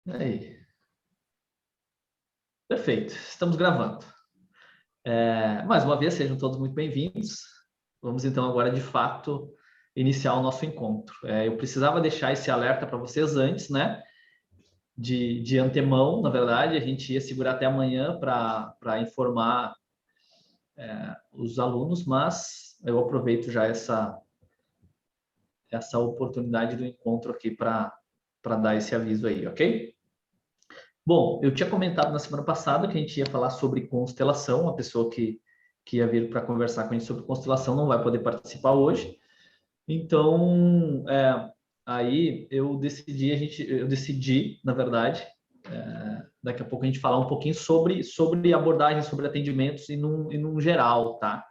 Aí, perfeito, estamos gravando. Mais uma vez, sejam todos muito bem-vindos. Vamos então agora, de fato, iniciar o nosso encontro. Eu precisava deixar esse alerta para vocês antes, né? De antemão, na verdade, a gente ia segurar até amanhã para informar os alunos, mas eu aproveito já essa oportunidade do encontro aqui para dar esse aviso aí, ok? Bom, eu tinha comentado na semana passada que a gente ia falar sobre constelação. A pessoa que ia vir para conversar com a gente sobre constelação não vai poder participar hoje. Então, aí eu decidi, na verdade, daqui a pouco a gente falar um pouquinho sobre abordagem, sobre atendimentos e num geral, tá?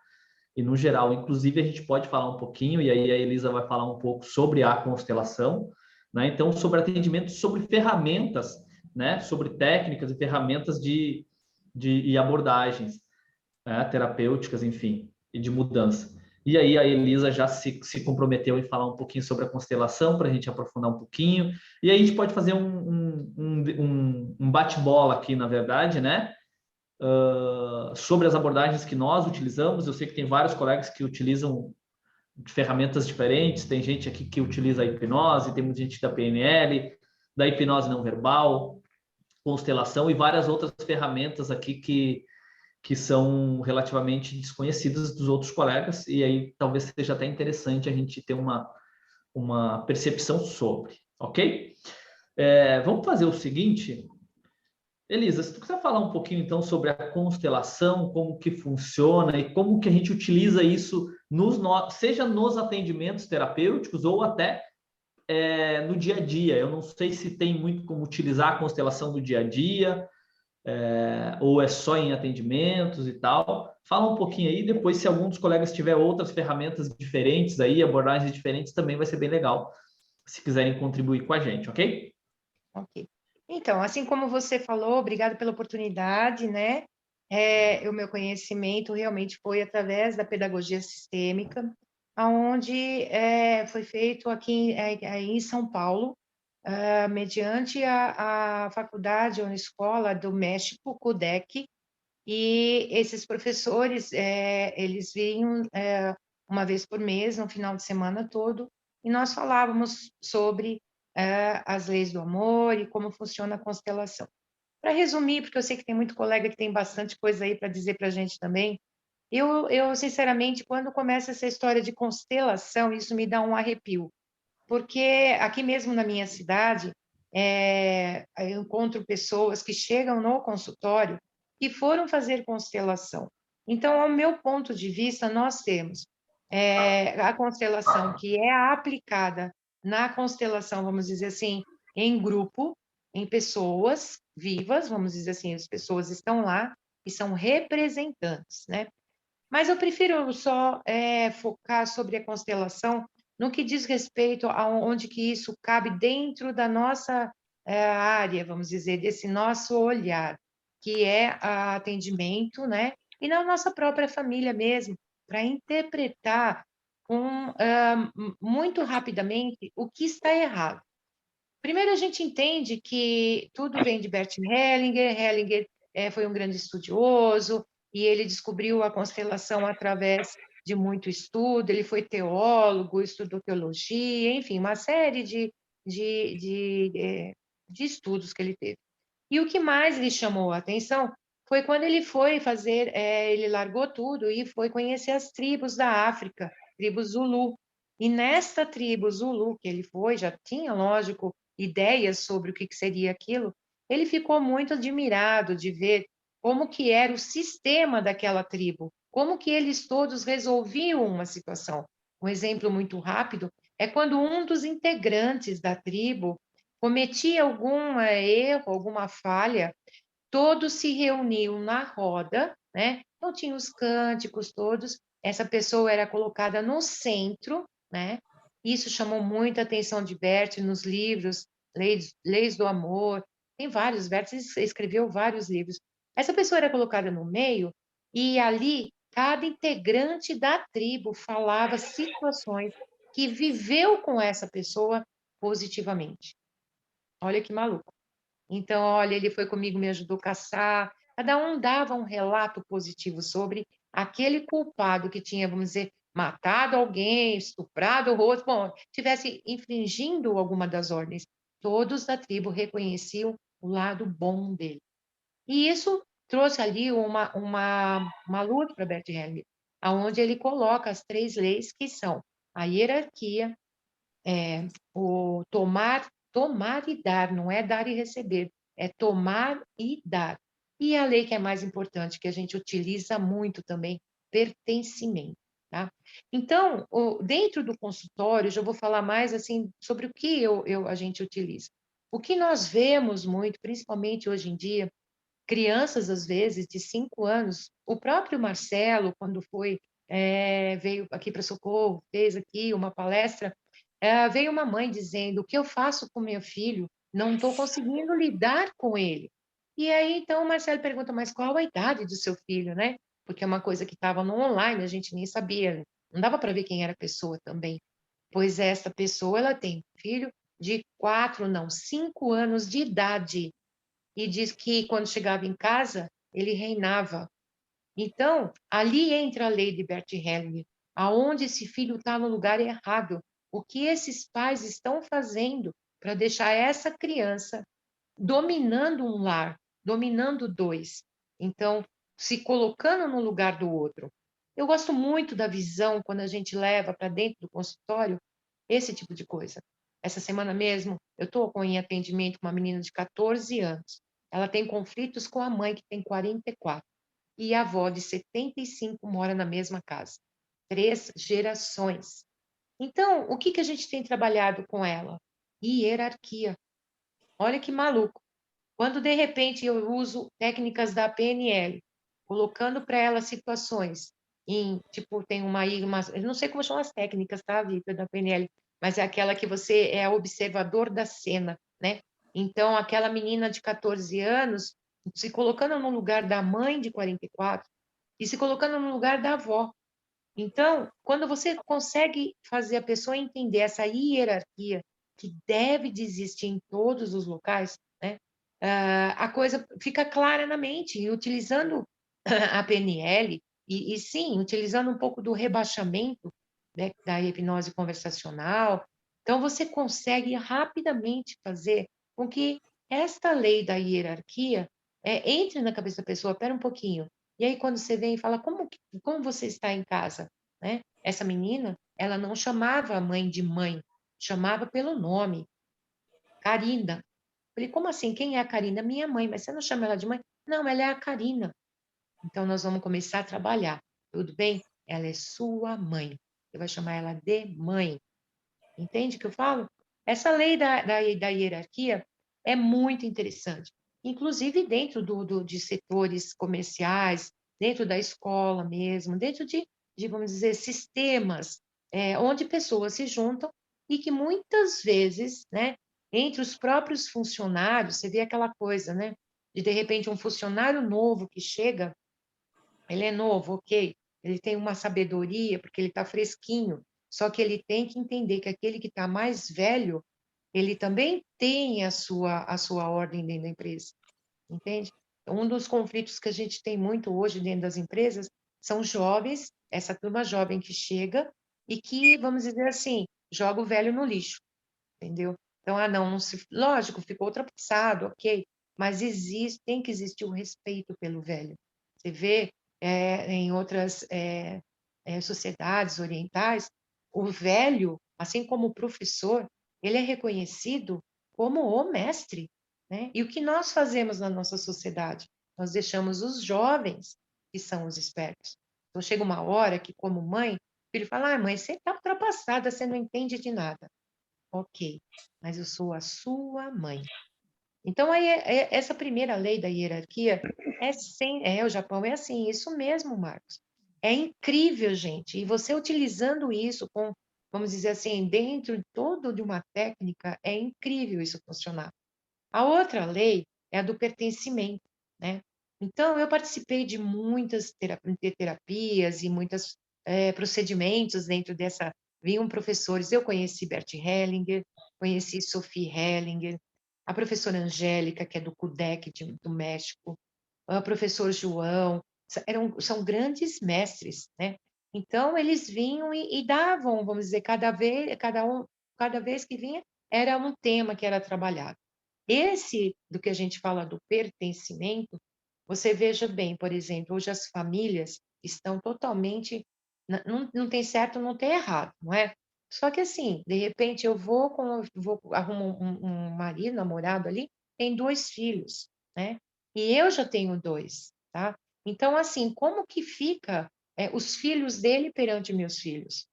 E no geral, inclusive, a gente pode falar um pouquinho, e aí a Elisa vai falar um pouco sobre a constelação, né? Então, sobre atendimento, sobre ferramentas, né? Sobre técnicas e ferramentas e abordagens, né? Terapêuticas, enfim, e de mudança. E aí a Elisa já se comprometeu em falar um pouquinho sobre a constelação, para a gente aprofundar um pouquinho. E aí a gente pode fazer um bate-bola aqui, na verdade, né? Sobre as abordagens que nós utilizamos. Eu sei que tem vários colegas que utilizam ferramentas diferentes, tem gente aqui que utiliza a hipnose, tem muita gente da PNL, da hipnose não verbal, constelação e várias outras ferramentas aqui que são relativamente desconhecidas dos outros colegas, e aí talvez seja até interessante a gente ter uma percepção sobre, ok? Vamos fazer o seguinte, Elisa, se tu quiser falar um pouquinho então sobre a constelação, como que funciona e como que a gente utiliza isso seja nos atendimentos terapêuticos ou até no dia a dia. Eu não sei se tem muito como utilizar a constelação no dia a dia, ou é só em atendimentos e tal. Fala um pouquinho aí, depois se algum dos colegas tiver outras ferramentas diferentes aí, abordagens diferentes, também vai ser bem legal, se quiserem contribuir com a gente, ok? Ok. Então, assim como você falou, obrigado pela oportunidade, né? O meu conhecimento realmente foi através da pedagogia sistêmica, aonde foi feito aqui em São Paulo, mediante a faculdade ou escola do México, CUDEC, e esses professores, eles vinham uma vez por mês, no final de semana todo, e nós falávamos sobre as leis do amor e como funciona a constelação. Para resumir, porque eu sei que tem muito colega que tem bastante coisa aí para dizer para a gente também, sinceramente, quando começa essa história de constelação, isso me dá um arrepio, porque aqui mesmo na minha cidade, eu encontro pessoas que chegam no consultório e foram fazer constelação. Então, ao meu ponto de vista, nós temos a constelação que é aplicada na constelação, vamos dizer assim, em grupo, em pessoas vivas, vamos dizer assim, as pessoas estão lá e são representantes, né? Mas eu prefiro só focar sobre a constelação no que diz respeito a onde que isso cabe dentro da nossa área, vamos dizer, desse nosso olhar, que é a atendimento, né? E na nossa própria família mesmo, para interpretar muito rapidamente o que está errado. Primeiro, a gente entende que tudo vem de Bert Hellinger. Hellinger foi um grande estudioso e ele descobriu a constelação através de muito estudo. Ele foi teólogo, estudou teologia, enfim, uma série de, de, de estudos que ele teve. E o que mais lhe chamou a atenção foi quando ele foi fazer, ele largou tudo e foi conhecer as tribos da África, tribo Zulu. E nesta tribo Zulu que ele foi, já tinha, lógico, ideias sobre o que seria aquilo, ele ficou muito admirado de ver como que era o sistema daquela tribo, como que eles todos resolviam uma situação. Um exemplo muito rápido é quando um dos integrantes da tribo cometia algum erro, alguma falha, todos se reuniam na roda, né? Então tinha os cânticos todos, essa pessoa era colocada no centro, né? Isso chamou muita atenção de Bert nos livros, Leis do Amor, tem vários, Bert escreveu vários livros. Essa pessoa era colocada no meio e ali cada integrante da tribo falava situações que viveu com essa pessoa positivamente. Olha que maluco. Então, olha, ele foi comigo, me ajudou a caçar. Cada um dava um relato positivo sobre aquele culpado que tinha, vamos dizer, matado alguém, estuprado o outro, bom, tivesse infringindo alguma das ordens. Todos da tribo reconheciam o lado bom dele. E isso trouxe ali uma luta para Bert Hellinger, aonde ele coloca as 3 leis que são a hierarquia, o tomar e dar, não é dar e receber, é tomar e dar. E a lei que é mais importante, que a gente utiliza muito também, pertencimento, tá? Então, dentro do consultório, eu já vou falar mais, assim, sobre o que a gente utiliza. O que nós vemos muito, principalmente hoje em dia, crianças, às vezes, de 5 anos, o próprio Marcelo, quando veio aqui para Socorro, fez aqui uma palestra, veio uma mãe dizendo: "O que eu faço com meu filho? Não estou conseguindo lidar com ele". E aí, então, o Marcelo pergunta: "Mas qual a idade do seu filho, né?" Porque é uma coisa que estava no online, a gente nem sabia, não dava para ver quem era a pessoa também. Pois essa pessoa, ela tem um filho de 4, não, 5 anos de idade, e diz que quando chegava em casa, ele reinava. Então, ali entra a lei de Bert Hellinger, aonde esse filho está no lugar errado. O que esses pais estão fazendo para deixar essa criança dominando um lar, dominando dois. Então, se colocando no lugar do outro. Eu gosto muito da visão quando a gente leva para dentro do consultório esse tipo de coisa. Essa semana mesmo, eu estou em atendimento com uma menina de 14 anos. Ela tem conflitos com a mãe, que tem 44, e a avó de 75 mora na mesma casa. 3 gerações. Então, o que que a gente tem trabalhado com ela? Hierarquia. Olha que maluco. Quando de repente eu uso técnicas da PNL, colocando para ela situações tipo, tem eu não sei como chamam as técnicas, tá, Vitor, da PNL, mas é aquela que você é observador da cena, né? Então, aquela menina de 14 anos, se colocando no lugar da mãe de 44 e se colocando no lugar da avó. Então, quando você consegue fazer a pessoa entender essa hierarquia que deve de existir em todos os locais, né? A coisa fica clara na mente, e utilizando a PNL, e sim, utilizando um pouco do rebaixamento, né, da hipnose conversacional, então você consegue rapidamente fazer com que esta lei da hierarquia entre na cabeça da pessoa, espera um pouquinho, e aí quando você vem e fala, como você está em casa, né? Essa menina, ela não chamava a mãe de mãe, chamava pelo nome, Karina. Falei, como assim? Quem é a Karina? Minha mãe, mas você não chama ela de mãe? Não, ela é a Karina. Então, nós vamos começar a trabalhar. Tudo bem? Ela é sua mãe. Você vai chamar ela de mãe. Entende o que eu falo? Essa lei da hierarquia é muito interessante. Inclusive dentro de setores comerciais, dentro da escola mesmo, dentro vamos dizer, sistemas, onde pessoas se juntam e que muitas vezes, né, entre os próprios funcionários, você vê aquela coisa, né, de repente um funcionário novo que chega, ele é novo, ok, ele tem uma sabedoria, porque ele está fresquinho, só que ele tem que entender que aquele que está mais velho, ele também tem a sua ordem dentro da empresa, entende? Um dos conflitos que a gente tem muito hoje dentro das empresas são jovens, essa turma jovem que chega e que, vamos dizer assim, joga o velho no lixo, entendeu? Então, não se, lógico, ficou ultrapassado, ok, mas tem que existir o respeito pelo velho. Você vê em outras sociedades orientais, o velho, assim como o professor, ele é reconhecido como o mestre, né? E o que nós fazemos na nossa sociedade? Nós deixamos os jovens, que são os espertos. Então, chega uma hora que, como mãe, o filho fala, mãe, você está ultrapassada, você não entende de nada. Ok, mas eu sou a sua mãe. Então, aí, essa primeira lei da hierarquia o Japão é assim, isso mesmo, Marcos. É incrível, gente. E você utilizando isso vamos dizer assim, dentro de uma técnica, é incrível isso funcionar. A outra lei é a do pertencimento, né? Então, eu participei de muitas terapias e muitos procedimentos dentro dessa. Vinham professores, eu conheci Bert Hellinger, conheci Sophie Hellinger, a professora Angélica, que é do CUDEC do México, o professor João, são grandes mestres, né? Então, eles vinham e davam, vamos dizer, cada vez que vinha, era um tema que era trabalhado. Esse, do que a gente fala do pertencimento, você veja bem, por exemplo, hoje as famílias estão totalmente, não tem certo, não tem errado, não é? Só que assim, de repente vou arrumo um marido, namorado ali, tem 2 filhos, né? E eu já tenho 2, tá? Então, assim, como que fica, os filhos dele perante meus filhos?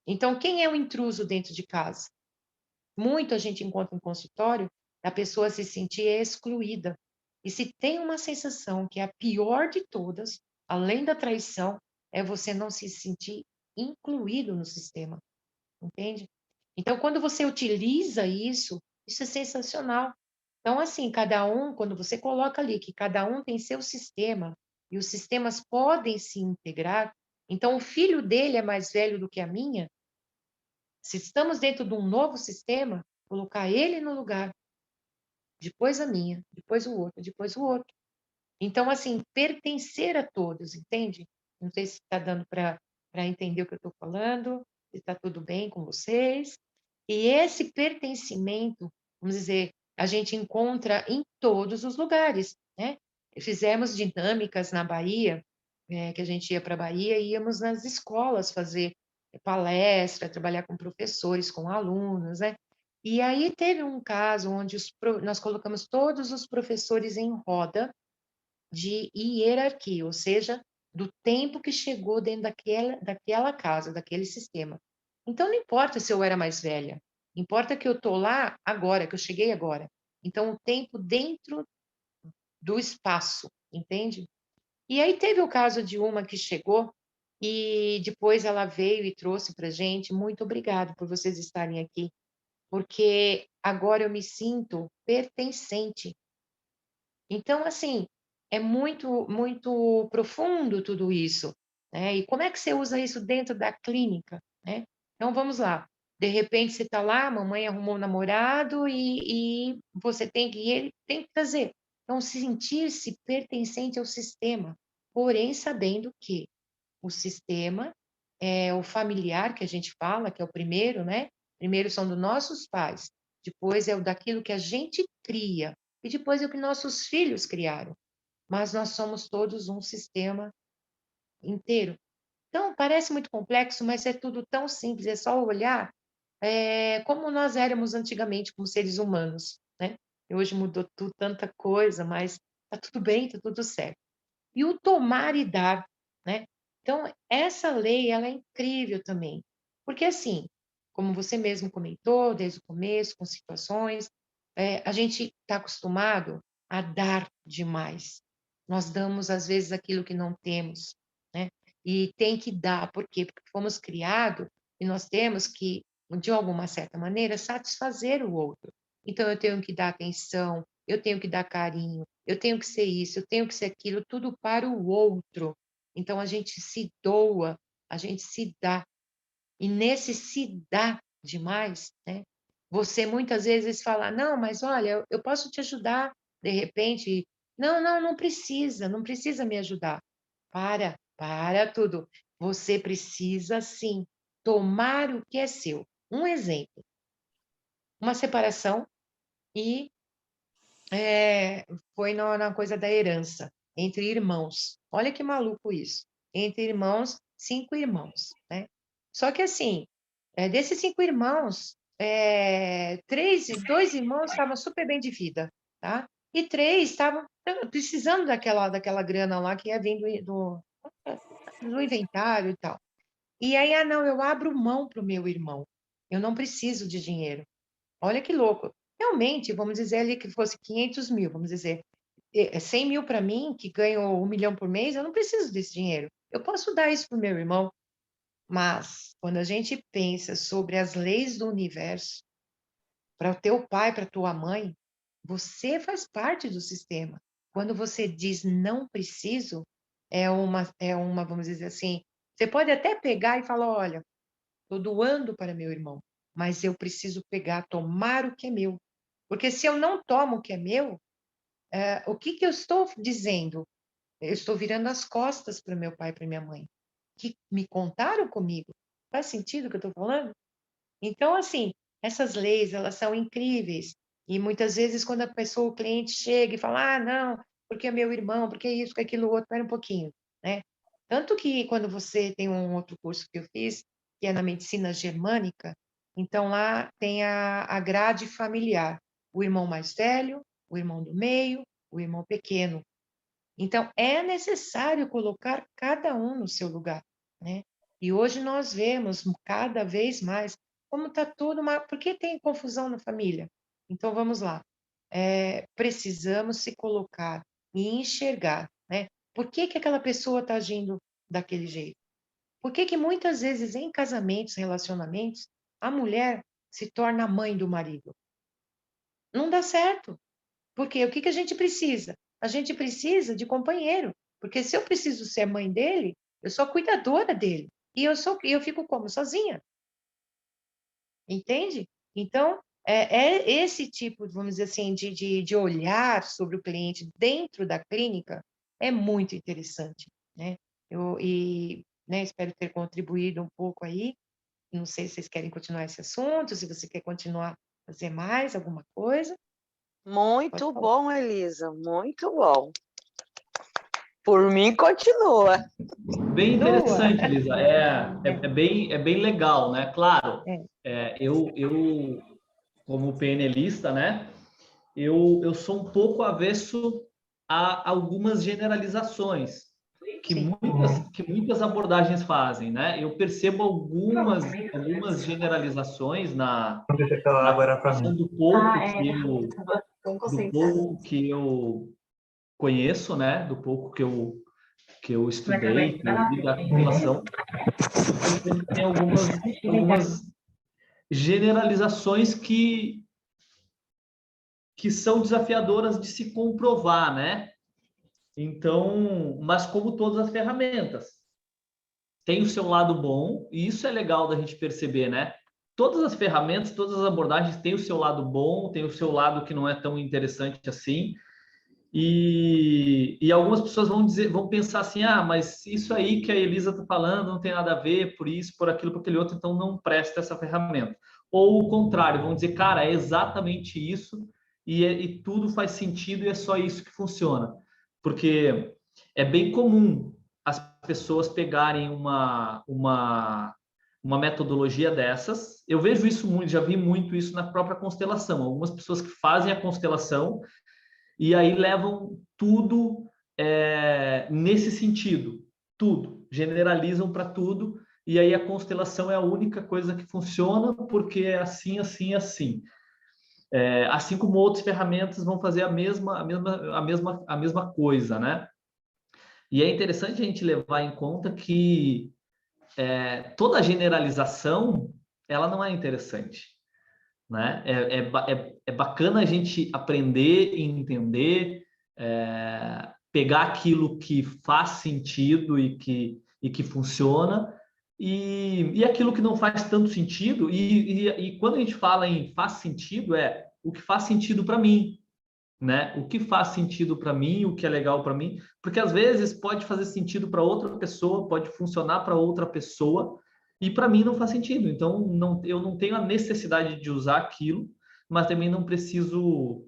Então, quem é o intruso dentro de casa? Muito a gente encontra em consultório a pessoa se sentir excluída. E se tem uma sensação que é a pior de todas, além da traição, é você não se sentir incluído no sistema, entende? Então, quando você utiliza isso é sensacional. Então, assim, cada um, quando você coloca ali que cada um tem seu sistema e os sistemas podem se integrar, então o filho dele é mais velho do que a minha, se estamos dentro de um novo sistema, colocar ele no lugar, depois a minha, depois o outro, depois o outro. Então, assim, pertencer a todos, entende? Não sei se está dando para entender o que eu estou falando, se está tudo bem com vocês. E esse pertencimento, vamos dizer, a gente encontra em todos os lugares, né? Fizemos dinâmicas na Bahia, que a gente ia para a Bahia e íamos nas escolas fazer palestra, trabalhar com professores, com alunos, né? E aí teve um caso onde nós colocamos todos os professores em roda de hierarquia, ou seja, do tempo que chegou dentro daquela casa, daquele sistema. Então, não importa se eu era mais velha, importa que eu estou lá agora, que eu cheguei agora. Então, o tempo dentro do espaço, entende? E aí teve o caso de uma que chegou e depois ela veio e trouxe para gente. Muito obrigado por vocês estarem aqui, porque agora eu me sinto pertencente. Então, assim, é muito, muito profundo tudo isso, né? E como é que você usa isso dentro da clínica, né? Então, vamos lá. De repente, você está lá, a mamãe arrumou um namorado e você tem que, ele tem que trazer. Então, sentir-se pertencente ao sistema, porém sabendo que o sistema é o familiar que a gente fala, que é o primeiro, né? Primeiro são dos nossos pais, depois é o daquilo que a gente cria, e depois é o que nossos filhos criaram. Mas nós somos todos um sistema inteiro. Então, parece muito complexo, mas é tudo tão simples, é só olhar como nós éramos antigamente como seres humanos, né? E hoje mudou tudo, tanta coisa, mas tá tudo bem, tá tudo certo. E o tomar e dar, né? Então, essa lei, ela é incrível também, porque assim, como você mesmo comentou desde o começo, com situações, a gente está acostumado a dar demais. Nós damos, às vezes, aquilo que não temos, né? E tem que dar, por quê? Porque fomos criados e nós temos que, de alguma certa maneira, satisfazer o outro. Então, eu tenho que dar atenção, eu tenho que dar carinho, eu tenho que ser isso, eu tenho que ser aquilo, tudo para o outro. Então, a gente se doa, a gente se dá. E nesse se dá demais, né? Você muitas vezes fala, não, mas olha, eu posso te ajudar, de repente, não, não, não precisa, não precisa me ajudar. Para tudo. Você precisa sim tomar o que é seu. Um exemplo, uma separação e foi na coisa da herança entre irmãos. Olha que maluco isso. Entre irmãos, 5 irmãos, né? Só que assim, desses 5 irmãos, 2 irmãos estavam super bem de vida, tá? E 3 estavam precisando daquela grana lá que ia vindo do inventário e tal. E aí, não, eu abro mão para o meu irmão. Eu não preciso de dinheiro. Olha que louco. Realmente, vamos dizer ali que fosse 500 mil, vamos dizer, 100 mil para mim, que ganho 1 milhão por mês, eu não preciso desse dinheiro. Eu posso dar isso para o meu irmão. Mas, quando a gente pensa sobre as leis do universo, para o teu pai, para a tua mãe, você faz parte do sistema. Quando você diz não preciso, vamos dizer assim, você pode até pegar e falar, olha, estou doando para meu irmão, mas eu preciso pegar, tomar o que é meu. Porque se eu não tomo o que é meu, o que que eu estou dizendo? Eu estou virando as costas para o meu pai e para minha mãe, que me contaram comigo. Faz sentido o que eu estou falando? Então, assim, essas leis, elas são incríveis. E muitas vezes, quando a pessoa, o cliente chega e fala, ah, não, porque é meu irmão, porque isso, porque aquilo outro, espera um pouquinho, né? Tanto que quando você tem um outro curso que eu fiz, que é na medicina germânica, então lá tem a grade familiar, o irmão mais velho, o irmão do meio, o irmão pequeno. Então, é necessário colocar cada um no seu lugar, né? E hoje nós vemos cada vez mais como está tudo uma... Por que tem confusão na família? Então, vamos lá. Precisamos se colocar e enxergar, né? Por que que aquela pessoa está agindo daquele jeito? Por que que muitas vezes em casamentos, relacionamentos, a mulher se torna a mãe do marido? Não dá certo. Porque o que que a gente precisa? A gente precisa de companheiro, porque se eu preciso ser mãe dele, eu sou a cuidadora dele. E eu fico como? Sozinha, entende? Então, é esse tipo, vamos dizer assim, de olhar sobre o cliente dentro da clínica é muito interessante, né? Né, espero ter contribuído um pouco aí. Não sei se vocês querem continuar esse assunto, se você quer continuar a fazer mais alguma coisa, pode Muito falar. bom, Elisa, muito bom. Por mim, continua. Bem Continua. interessante, Elisa. É bem legal, né? Claro, É. eu como PNLista, né? Eu sou um pouco avesso a algumas generalizações Sim. que muitas abordagens fazem, né? Eu percebo algumas generalizações Não deixa aquela na água era para questão mim. do pouco que eu conheço, né? Do pouco que eu estudei, que eu vi da constelação, eu percebo que tem algumas generalizações que são desafiadoras de se comprovar, né? Então, mas como todas as ferramentas, tem o seu lado bom, e isso é legal da gente perceber, né? Todas as ferramentas, todas as abordagens têm o seu lado bom, tem o seu lado que não é tão interessante assim. E algumas pessoas vão pensar assim, ah, mas isso aí que a Elisa está falando não tem nada a ver, por isso, por aquilo, por aquele outro, então não presta essa ferramenta. Ou o contrário, vão dizer, cara, é exatamente isso e tudo faz sentido e é só isso que funciona. Porque é bem comum as pessoas pegarem uma metodologia dessas. Eu vejo isso muito, já vi muito isso na própria constelação. Algumas pessoas que fazem a constelação e aí levam tudo nesse sentido, tudo, generalizam para tudo, e aí a constelação é a única coisa que funciona porque é assim, assim, assim. Assim como outras ferramentas vão fazer a mesma coisa, né? E é interessante a gente levar em conta que toda generalização ela não é interessante, né? É bacana a gente aprender e entender, pegar aquilo que faz sentido e que funciona, e aquilo que não faz tanto sentido, e quando a gente fala em faz sentido, é o que faz sentido para mim, né? O que faz sentido para mim, o que é legal para mim, porque às vezes pode fazer sentido para outra pessoa, pode funcionar para outra pessoa, e para mim não faz sentido. Então, eu não tenho a necessidade de usar aquilo, mas também não preciso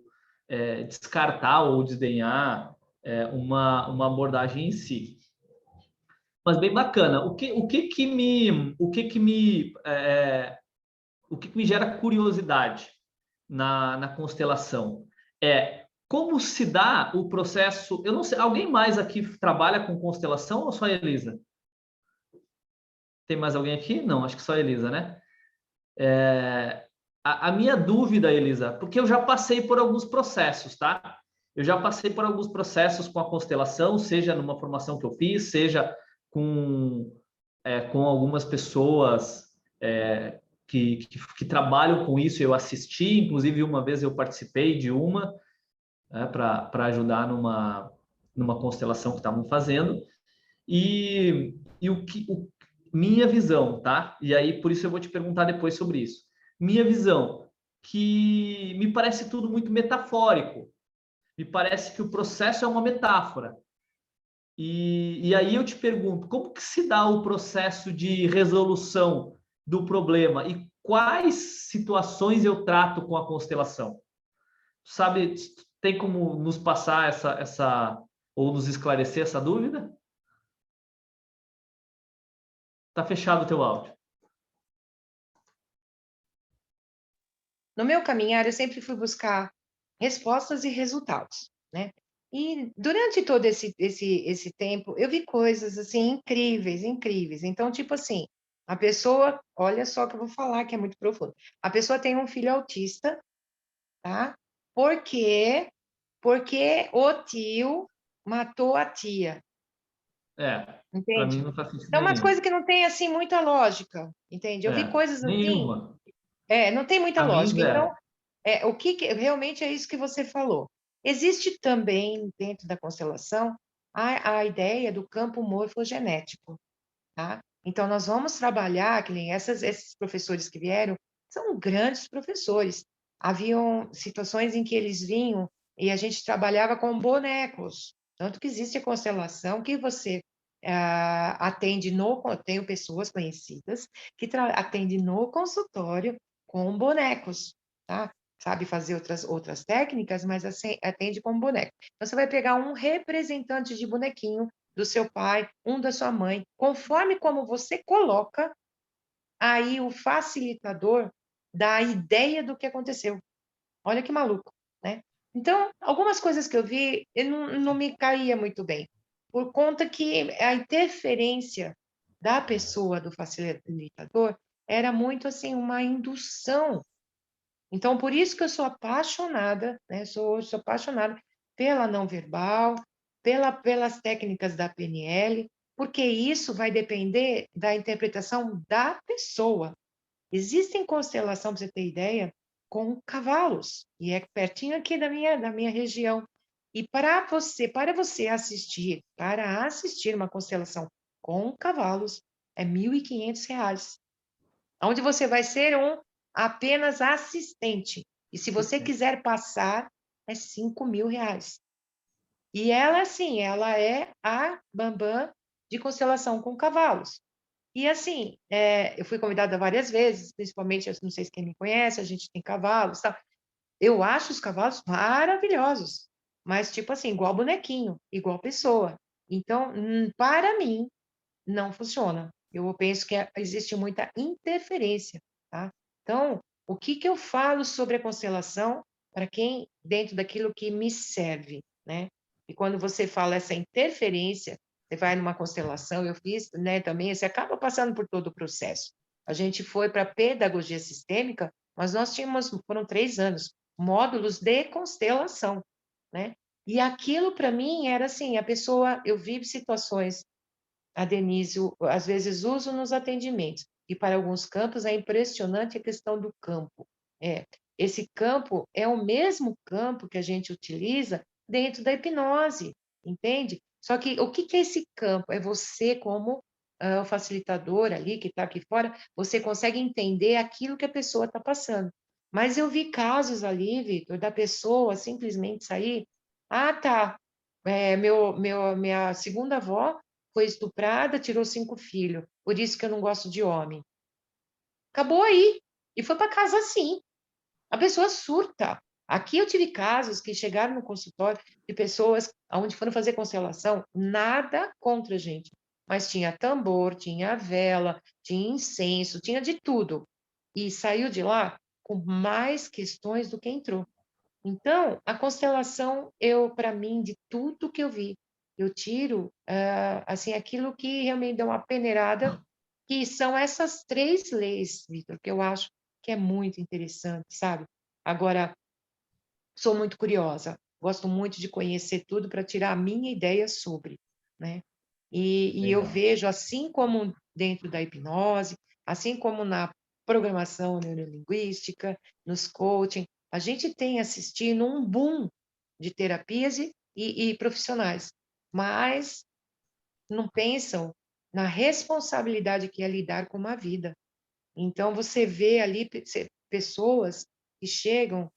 descartar ou desdenhar uma abordagem em si. Mas bem bacana. O que me gera curiosidade na constelação como se dá o processo. Eu não sei, alguém mais aqui trabalha com constelação ou só a Elisa? Tem mais alguém aqui? Não, acho que só a Elisa, né? A minha dúvida, Elisa, porque eu já passei por alguns processos, tá? Eu já passei por alguns processos com a constelação, seja numa formação que eu fiz, seja com algumas pessoas que trabalham com isso. Eu assisti, inclusive uma vez eu participei de uma, para ajudar numa constelação que estavam fazendo. Minha visão, tá? E aí, por isso eu vou te perguntar depois sobre isso. Minha visão, que me parece tudo muito metafórico. Me parece que o processo é uma metáfora. E aí eu te pergunto, como que se dá o processo de resolução do problema e quais situações eu trato com a constelação? Sabe, tem como nos passar ou nos esclarecer essa dúvida? Tá fechado o teu áudio. No meu caminhar, eu sempre fui buscar respostas e resultados, né? E durante todo esse tempo, eu vi coisas, assim, incríveis, incríveis. Então, tipo assim, a pessoa, olha só que eu vou falar, que é muito profundo. A pessoa tem um filho autista, tá? Por quê? Porque o tio matou a tia, Para mim entende? não faz sentido Então, umas nenhum. coisas que não tem, assim, muita lógica, entende? Eu vi coisas assim, Nenhuma. não tem muita Para mim, lógica. Então, zero. o realmente é isso que você falou. Existe também, dentro da constelação, a ideia do campo morfogenético, tá? Então, nós vamos trabalhar, que nem esses professores que vieram, são grandes professores. Haviam situações em que eles vinham e a gente trabalhava com bonecos. Tanto que existe a constelação que você atende tenho pessoas conhecidas que atende no consultório com bonecos, tá? Sabe fazer outras técnicas, mas assim, atende com boneco. Então, você vai pegar um representante de bonequinho do seu pai, um da sua mãe, conforme como você coloca, aí o facilitador dá a ideia do que aconteceu. Olha que maluco, né? Então, algumas coisas que eu vi, eu não me caía muito bem, por conta que a interferência da pessoa, do facilitador, era muito assim, uma indução. Então, por isso que eu sou apaixonada, né? Sou apaixonada pela não verbal, pelas técnicas da PNL, porque isso vai depender da interpretação da pessoa. Existem constelação, para você ter ideia, com cavalos, e é pertinho aqui da minha região. E para assistir uma constelação com cavalos, é R$ 1.500, onde você vai ser apenas assistente. E se você quiser passar, é R$ 5.000. E ela, assim, ela é a bambam de constelação com cavalos. E assim, eu fui convidada várias vezes, principalmente, eu não sei se quem me conhece, a gente tem cavalos, tá? Eu acho os cavalos maravilhosos, mas tipo assim, igual bonequinho, igual pessoa. Então, para mim, não funciona. Eu penso que existe muita interferência, tá? Então, o que que eu falo sobre a constelação para quem dentro daquilo que me serve, né? E quando você fala essa interferência, você vai numa constelação, eu fiz, né, também, você acaba passando por todo o processo. A gente foi para pedagogia sistêmica, mas nós tínhamos, foram 3 anos, módulos de constelação, né? E aquilo para mim era assim, a pessoa, eu vi situações a Denise, às vezes, uso nos atendimentos. E para alguns campos é impressionante a questão do campo. Esse campo é o mesmo campo que a gente utiliza dentro da hipnose, entende? Só que o que que é esse campo? É você, como o facilitador ali, que está aqui fora, você consegue entender aquilo que a pessoa está passando. Mas eu vi casos ali, Vitor, da pessoa simplesmente sair. Ah, tá. Minha segunda avó foi estuprada, tirou 5 filhos. Por isso que eu não gosto de homem. Acabou aí. E foi para casa assim. A pessoa surta. Aqui eu tive casos que chegaram no consultório de pessoas onde foram fazer constelação, nada contra a gente, mas tinha tambor, tinha vela, tinha incenso, tinha de tudo. E saiu de lá com mais questões do que entrou. Então, a constelação, para mim, de tudo que eu vi, eu tiro, assim, aquilo que realmente deu uma peneirada, que são essas 3 leis, Vitor, que eu acho que é muito interessante, sabe? Agora, sou muito curiosa, gosto muito de conhecer tudo para tirar a minha ideia sobre, né? E eu Legal. vejo, assim como dentro da hipnose, assim como na programação neurolinguística, nos coaching, a gente tem assistido um boom de terapias e profissionais, mas não pensam na responsabilidade que é lidar com uma vida. Então, você vê ali pessoas que chegam,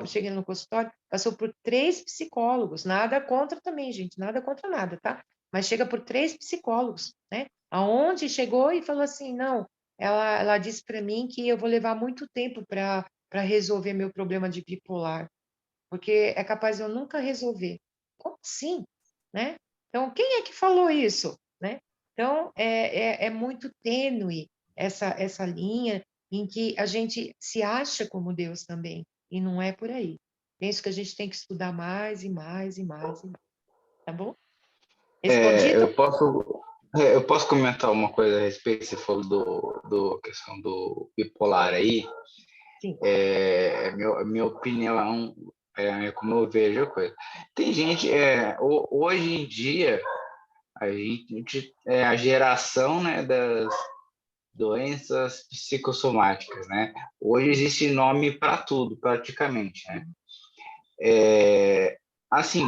chega no consultório, passou por 3 psicólogos, nada contra também, gente, nada contra nada, tá? Mas chega por 3 psicólogos, né? Aonde chegou e falou assim, não, ela disse para mim que eu vou levar muito tempo para resolver meu problema de bipolar, porque é capaz de eu nunca resolver. Como assim? Né? Então, quem é que falou isso? Né? Então, é muito tênue essa linha em que a gente se acha como Deus também, e não é por aí. Penso que a gente tem que estudar mais e mais e mais, e mais, tá bom? É, Respondido? eu posso comentar uma coisa a respeito, você falou do questão do bipolar aí. Sim. Minha opinião, como eu vejo a coisa. Tem gente, hoje em dia, a gente é a geração, né, das doenças psicossomáticas, né? Hoje existe nome para tudo, praticamente, né? Assim,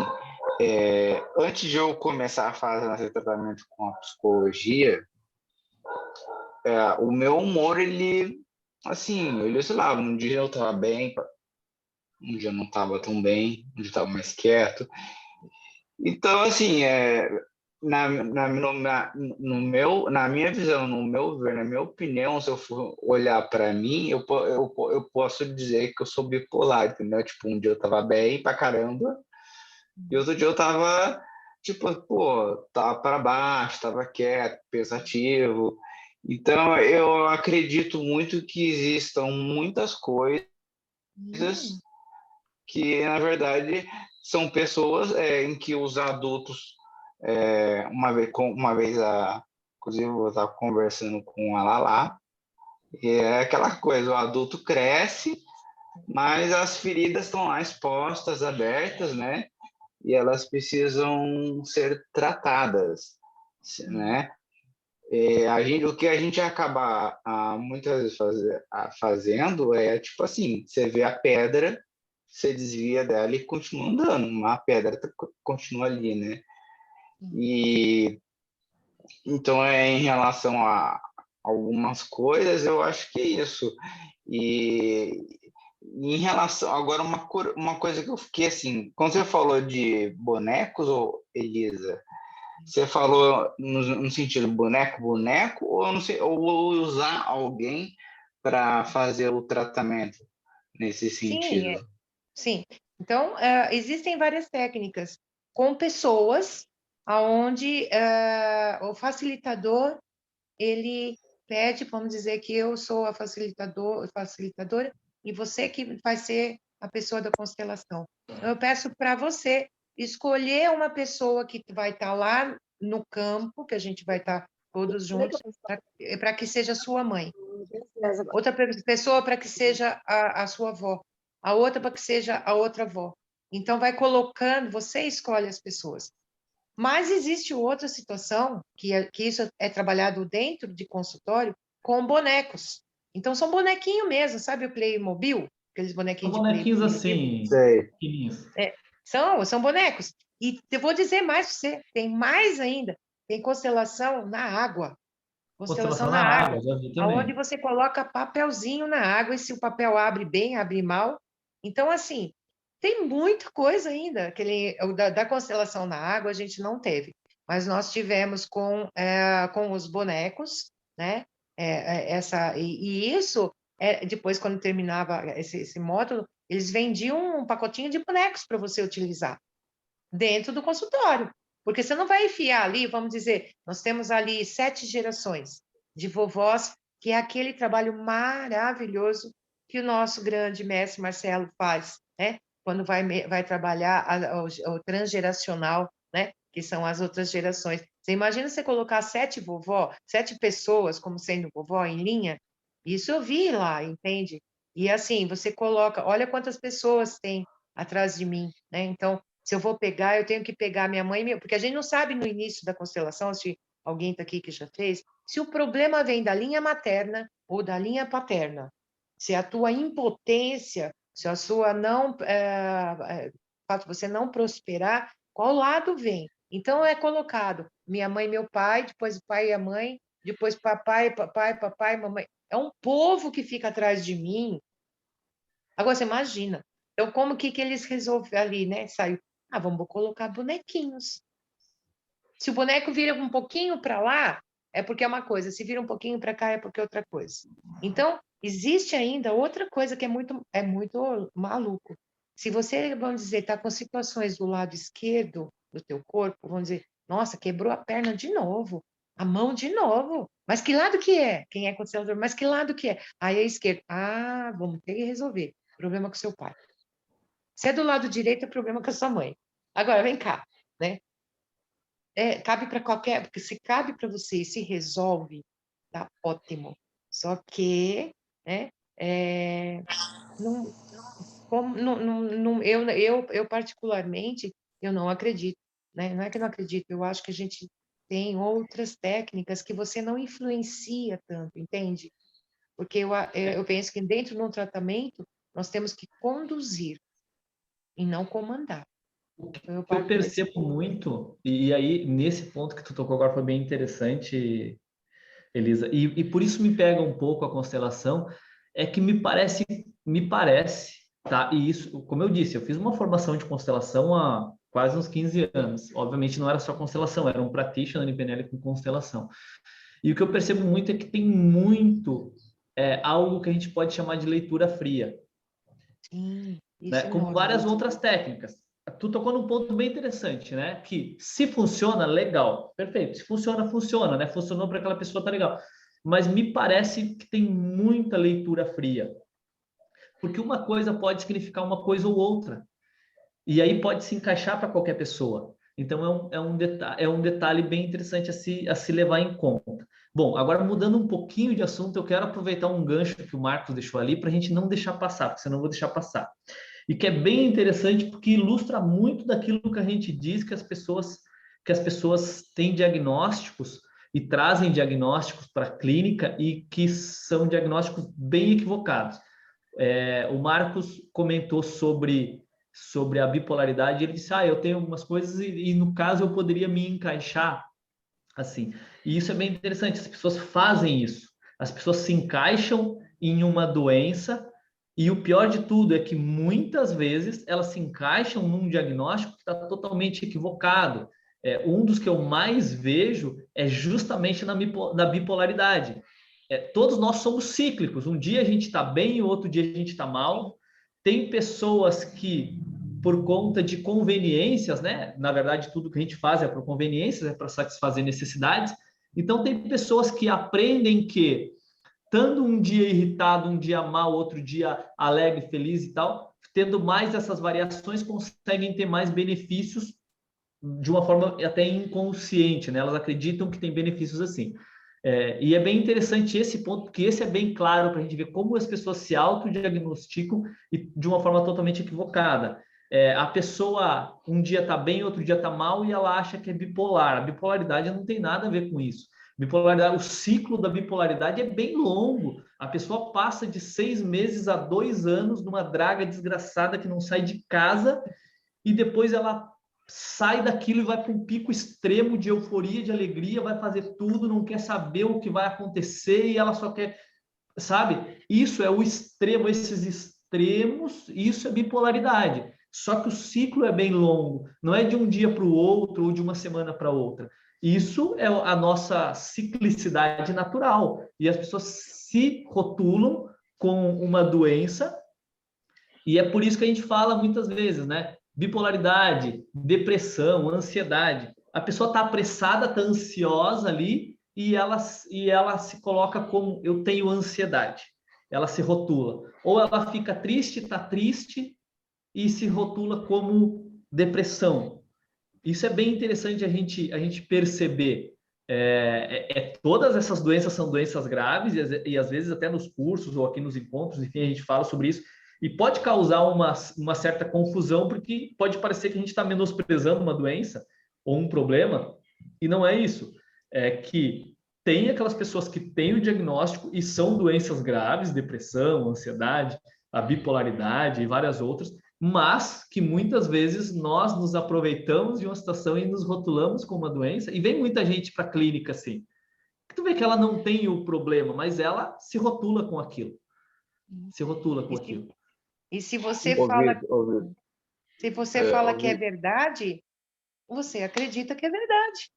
antes de eu começar a fazer tratamento com a psicologia, o meu humor, ele, sei lá, um dia eu estava bem, um dia eu não estava tão bem, um dia eu estava mais quieto. Então, assim, na minha visão, no meu ver, na minha opinião, se eu for olhar para mim, eu posso dizer que eu sou bipolar, entendeu? Tipo, um dia eu tava bem pra caramba, e outro dia eu tava, tipo, pô, tava para baixo, tava quieto, pensativo. Então, eu acredito muito que existam muitas coisas que, na verdade, são pessoas em que os adultos, inclusive eu estava conversando com a Lala, e é aquela coisa, o adulto cresce, mas as feridas estão lá expostas, abertas, né? E elas precisam ser tratadas, né? O que a gente acaba muitas vezes fazendo é tipo assim, você vê a pedra, você desvia dela e continua andando, uma pedra continua ali, né? E então em relação a algumas coisas, eu acho que é isso. E em relação agora uma coisa que eu fiquei assim, quando você falou de bonecos, Elisa, você falou no sentido boneco, ou, não sei, ou usar alguém para fazer o tratamento nesse Sim, sentido? sim. Então, existem várias técnicas com pessoas aonde o facilitador, ele pede, vamos dizer que eu sou a facilitadora e você que vai ser a pessoa da constelação. Então, eu peço para você escolher uma pessoa que vai estar lá no campo, que a gente vai estar todos juntos, para que seja sua mãe. Outra pessoa para que seja a sua avó, a outra para que seja a outra avó. Então, vai colocando, você escolhe as pessoas. Mas existe outra situação, que isso é trabalhado dentro de consultório, com bonecos. Então, são bonequinho mesmo, sabe o Playmobil? Aqueles São bonequinhos de bonequinhos Playmobil? assim, Sei. pequenininhos. São bonecos. E eu vou dizer mais para você, tem mais ainda, tem constelação na água. Constelação Constelação na na água, água, já vi aonde também. você coloca papelzinho na água, e se o papel abre bem, abre mal. Então, assim, tem muita coisa ainda. O da constelação na água a gente não teve, mas nós tivemos com os bonecos, né? E isso, depois, quando terminava esse módulo, eles vendiam um pacotinho de bonecos para você utilizar dentro do consultório. Porque você não vai enfiar ali, vamos dizer, nós temos ali 7 gerações de vovós, que é aquele trabalho maravilhoso que o nosso grande mestre Marcelo faz, né? Quando vai trabalhar o transgeracional, né? Que são as outras gerações. Você imagina você colocar 7 pessoas como sendo vovó em linha? Isso eu vi lá, entende? E assim, você coloca, olha quantas pessoas tem atrás de mim, né? Então, se eu vou pegar, eu tenho que pegar minha mãe, porque a gente não sabe no início da constelação, se alguém está aqui que já fez, se o problema vem da linha materna ou da linha paterna. Se a tua impotência, se a sua não, fato de você não prosperar, qual lado vem? Então é colocado minha mãe e meu pai, depois o pai e a mãe, depois papai, mamãe. É um povo que fica atrás de mim, Agora, você imagina. Então, como que eles resolveram ali, né? Saiu, vamos colocar bonequinhos. Se o boneco vira um pouquinho para lá, é porque é uma coisa. Se vira um pouquinho para cá, é porque é outra coisa. Então, existe ainda outra coisa que é muito maluco. Se você, vamos dizer, está com situações do lado esquerdo do teu corpo, vamos dizer, nossa, quebrou a perna de novo, a mão de novo. Mas que lado que é? Quem é constelador? Mas que lado que é? Aí é esquerdo. Vamos ter que resolver. Problema com seu pai. Se é do lado direito, é problema com a sua mãe. Agora, vem cá, né? Cabe para qualquer, porque se cabe para você e se resolve, tá ótimo. Só que, né, não, eu particularmente, eu não acredito, né? Não é que eu não acredito, eu acho que a gente tem outras técnicas que você não influencia tanto, entende? Porque eu penso que dentro de um tratamento, nós temos que conduzir e não comandar. O que Então, eu eu parto desse percebo muito, e aí nesse ponto que tu tocou agora foi bem interessante, Elisa, e por isso me pega um pouco a constelação, é que me parece, tá? E isso, como eu disse, eu fiz uma formação de constelação há quase uns 15 anos. Obviamente não era só constelação, era um practitioner em PNL com constelação. E o que eu percebo muito é que tem muito algo que a gente pode chamar de leitura fria, Sim, né? isso é Como enorme. várias outras técnicas. Tu tocou num ponto bem interessante, né? Que se funciona, legal, perfeito. Se funciona, funciona, né? Funcionou para aquela pessoa, tá legal. Mas me parece que tem muita leitura fria, porque uma coisa pode significar uma coisa ou outra, e aí pode se encaixar para qualquer pessoa. Então é um detalhe bem interessante a se levar em conta. Bom, agora mudando um pouquinho de assunto, eu quero aproveitar um gancho que o Marcos deixou ali para a gente não deixar passar, porque senão eu vou deixar passar. E que é bem interessante porque ilustra muito daquilo que a gente diz que as pessoas têm diagnósticos e trazem diagnósticos para a clínica e que são diagnósticos bem equivocados. O Marcos comentou sobre a bipolaridade, ele disse, eu tenho algumas coisas e no caso eu poderia me encaixar assim. E isso é bem interessante, as pessoas fazem isso. As pessoas se encaixam em uma doença e o pior de tudo é que muitas vezes elas se encaixam num diagnóstico que está totalmente equivocado. Um dos que eu mais vejo é justamente na bipolaridade. Todos nós somos cíclicos. Um dia a gente está bem e o outro dia a gente está mal. Tem pessoas que, por conta de conveniências, né? Na verdade, tudo que a gente faz é por conveniências, é para satisfazer necessidades. Então, tem pessoas que aprendem que, estando um dia irritado, um dia mal, outro dia alegre, feliz e tal, tendo mais essas variações, conseguem ter mais benefícios de uma forma até inconsciente, né? Elas acreditam que tem benefícios assim. E é bem interessante esse ponto, porque esse é bem claro para a gente ver como as pessoas se autodiagnosticam e de uma forma totalmente equivocada. A pessoa um dia está bem, outro dia está mal e ela acha que é bipolar. A bipolaridade não tem nada a ver com isso. Bipolaridade, o ciclo da bipolaridade é bem longo. A pessoa passa de 6 meses a 2 anos numa draga desgraçada que não sai de casa e depois ela sai daquilo e vai para um pico extremo de euforia, de alegria, vai fazer tudo, não quer saber o que vai acontecer e ela só quer, sabe? Isso é o extremo, esses extremos, isso é bipolaridade. Só que o ciclo é bem longo, não é de um dia para o outro ou de uma semana para outra. Isso é a nossa ciclicidade natural. E as pessoas se rotulam com uma doença, e é por isso que a gente fala muitas vezes, né? Bipolaridade, depressão, ansiedade. A pessoa está apressada, está ansiosa ali e ela se coloca como eu tenho ansiedade. Ela se rotula. Ou ela fica triste, está triste e se rotula como depressão. Isso é bem interessante a gente perceber. Todas essas doenças são doenças graves e às vezes até nos cursos ou aqui nos encontros, enfim, a gente fala sobre isso. E pode causar uma certa confusão, porque pode parecer que a gente está menosprezando uma doença ou um problema, e não é isso. É que tem aquelas pessoas que têm o diagnóstico e são doenças graves, depressão, ansiedade, a bipolaridade e várias outras, mas que muitas vezes nós nos aproveitamos de uma situação e nos rotulamos com uma doença, e vem muita gente para a clínica assim. Tu vê que ela não tem o problema, mas ela se rotula com aquilo. Se rotula com aquilo. E se você Ouvido, ouvido. fala que é Ouvido. verdade, você acredita que é verdade,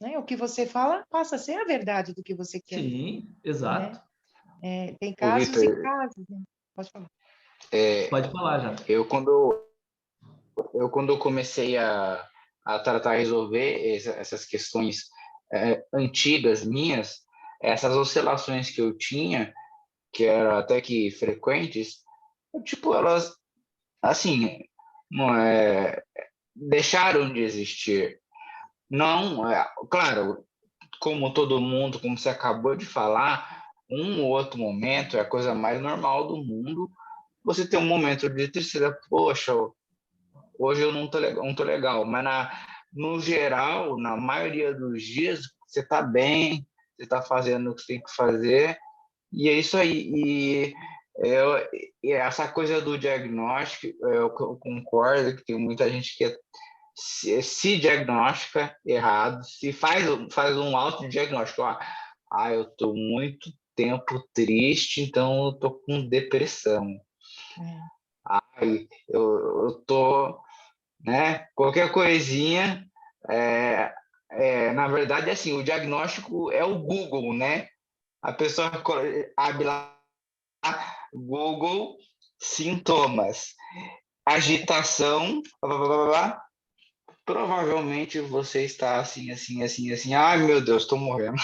né? O que você fala passa a ser a verdade do que você quer, Sim, né? exato. Tem Ô, casos e Vitor, casos, né? Pode falar. Pode falar já. eu quando eu comecei a tratar, resolver essas questões antigas minhas, essas oscilações que eu tinha, que eram até que frequentes, tipo, elas, assim, não deixaram de existir. Não, claro, como todo mundo, como você acabou de falar, um ou outro momento é a coisa mais normal do mundo. Você tem um momento de tristeza, poxa, hoje eu não tô legal, mas no geral, na maioria dos dias, você está bem, você está fazendo o que você tem que fazer, e é isso aí. Eu, e essa coisa do diagnóstico, eu concordo que tem muita gente que se diagnostica errado, se faz um autodiagnóstico. Eu estou muito tempo triste, então eu estou com depressão. É, Eu tô, né? Qualquer coisinha, na verdade, assim, o diagnóstico é o Google, né? A pessoa abre lá, Google, sintomas, agitação, blá, blá, blá, blá. Provavelmente você está assim, assim, assim, assim. Ai, meu Deus, estou morrendo.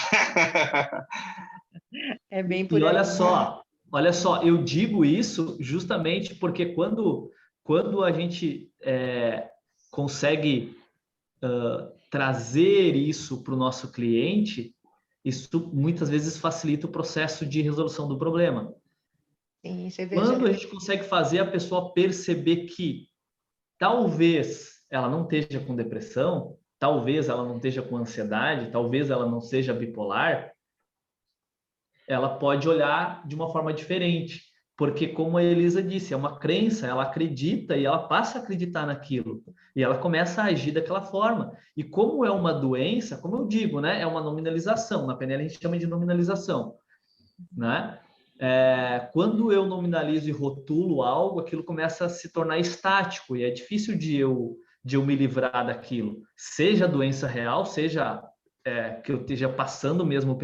é bem E por aí. olha só, eu digo isso justamente porque quando a gente consegue trazer isso para o nosso cliente, isso muitas vezes facilita o processo de resolução do problema. Sim, você veja. Quando a gente consegue fazer a pessoa perceber que talvez ela não esteja com depressão, talvez ela não esteja com ansiedade, talvez ela não seja bipolar, ela pode olhar de uma forma diferente. Porque, como a Elisa disse, é uma crença, ela acredita e ela passa a acreditar naquilo. E ela começa a agir daquela forma. E como é uma doença, como eu digo, né, é uma nominalização. Na PNL a gente chama de nominalização, né? Quando eu nominalizo e rotulo algo, aquilo começa a se tornar estático e é difícil de eu me livrar daquilo. Seja doença real, seja que eu esteja passando mesmo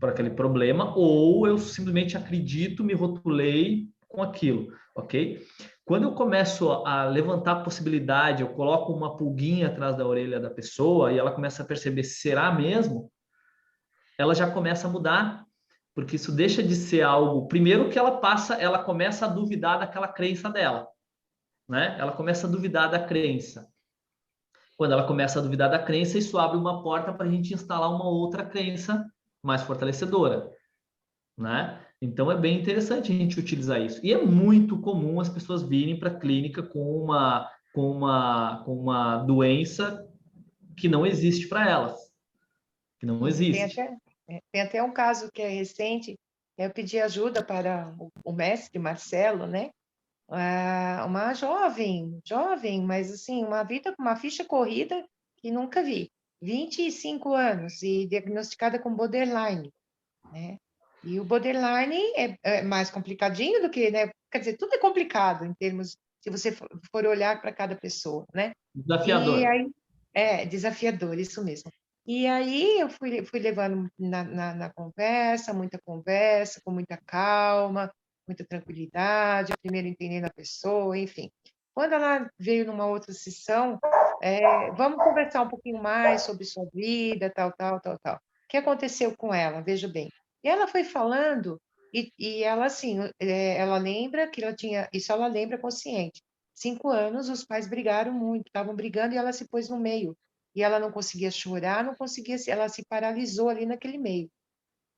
por aquele problema, ou eu simplesmente acredito, me rotulei com aquilo, ok? Quando eu começo a levantar a possibilidade, eu coloco uma pulguinha atrás da orelha da pessoa e ela começa a perceber, será mesmo? Ela já começa a mudar, porque isso deixa de ser algo. Primeiro que ela começa a duvidar daquela crença dela, né? Ela começa a duvidar da crença. Quando ela começa a duvidar da crença, isso abre uma porta para a gente instalar uma outra crença mais fortalecedora, né? Então é bem interessante a gente utilizar isso. E é muito comum as pessoas virem para a clínica com uma doença que não existe para elas, que não Tem existe. até, tem até um caso que é recente, eu pedi ajuda para o mestre Marcelo, né? Uma jovem, mas assim, uma vida com uma ficha corrida que nunca vi. 25 anos e diagnosticada com borderline, né? E o borderline é mais complicadinho do que, né? Quer dizer, tudo é complicado em termos, se você for olhar para cada pessoa, né? E Desafiador. aí, desafiador, isso mesmo. E aí eu fui levando na conversa, com muita calma, muita tranquilidade, primeiro entendendo a pessoa, enfim. Quando ela veio numa outra sessão, vamos conversar um pouquinho mais sobre sua vida, tal, tal, tal, tal. O que aconteceu com ela? Veja bem. E ela foi falando, e ela, assim, ela lembra que ela tinha, isso ela lembra consciente. 5 anos, os pais brigaram muito, estavam brigando e ela se pôs no meio. E ela não conseguia chorar, não conseguia, ela se paralisou ali naquele meio.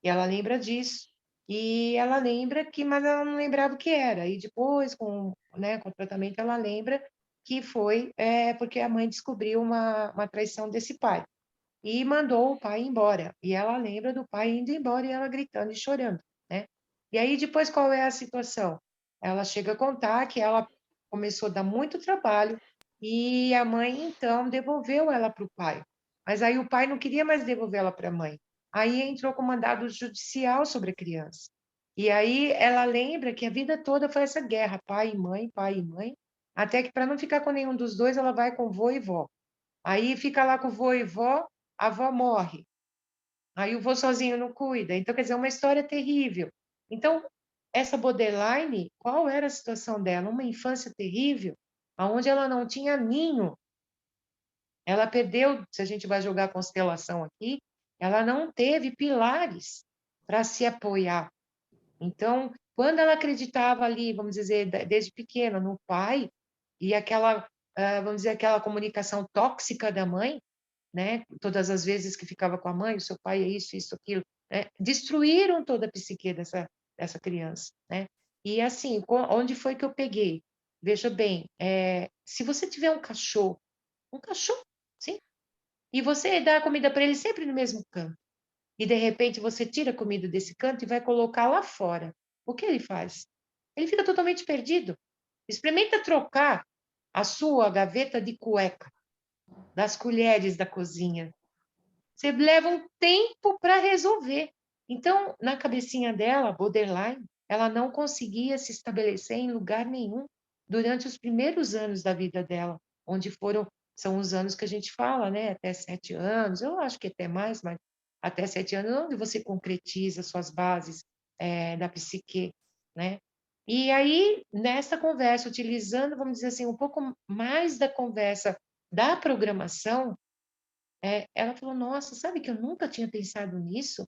E ela lembra disso. E ela lembra que, mas ela não lembrava o que era. E depois, com o tratamento, ela lembra que foi porque a mãe descobriu uma traição desse pai. E mandou o pai embora. E ela lembra do pai indo embora e ela gritando e chorando, né? E aí, depois, qual é a situação? Ela chega a contar que ela começou a dar muito trabalho e a mãe, então, devolveu ela para o pai. Mas aí o pai não queria mais devolver ela para a mãe. Aí entrou com mandado judicial sobre a criança. E aí ela lembra que a vida toda foi essa guerra, pai e mãe, até que para não ficar com nenhum dos dois, ela vai com vô e vó. Aí fica lá com o vô e vó, a avó morre. Aí o vô sozinho não cuida. Então, quer dizer, é uma história terrível. Então, essa borderline, qual era a situação dela? Uma infância terrível, onde ela não tinha ninho. Ela perdeu, se a gente vai jogar a constelação aqui, ela não teve pilares para se apoiar. Então, quando ela acreditava ali, vamos dizer, desde pequena, no pai, e aquela, vamos dizer, aquela comunicação tóxica da mãe, né? Todas as vezes que ficava com a mãe, o seu pai é isso, aquilo, né? Destruíram toda a psique dessa criança, né? E assim, onde foi que eu peguei? Veja bem, se você tiver um cachorro, sim, e você dá a comida para ele sempre no mesmo canto, e de repente você tira a comida desse canto e vai colocar lá fora, o que ele faz? Ele fica totalmente perdido. Experimenta trocar a sua gaveta de cueca das colheres da cozinha. Você leva um tempo para resolver. Então, na cabecinha dela, borderline, ela não conseguia se estabelecer em lugar nenhum durante os primeiros anos da vida dela, onde são os anos que a gente fala, né? Até 7 anos, eu acho que até mais, mas até 7 anos, onde você concretiza suas bases da psique, né? E aí, nessa conversa, utilizando, vamos dizer assim, um pouco mais da conversa da programação, ela falou, nossa, sabe que eu nunca tinha pensado nisso?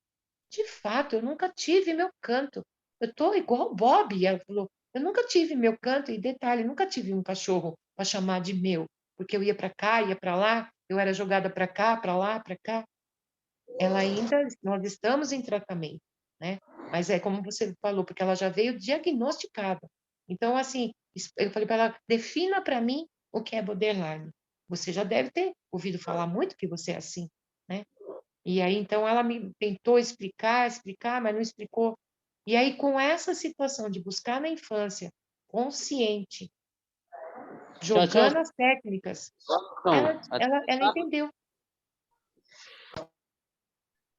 De fato, eu nunca tive meu canto. Eu estou igual o Bob. Ela falou, eu nunca tive meu canto, e detalhe, nunca tive um cachorro para chamar de meu, porque eu ia para cá, ia para lá, eu era jogada para cá, para lá, para cá. Nós estamos em tratamento, né? Mas é como você falou, porque ela já veio diagnosticada. Então, assim, eu falei para ela, defina para mim o que é borderline. Você já deve ter ouvido falar muito que você é assim, né? E aí, então, ela me tentou explicar, mas não explicou. E aí, com essa situação de buscar na infância, consciente, Tchau, tchau. jogando as técnicas, Então, ela entendeu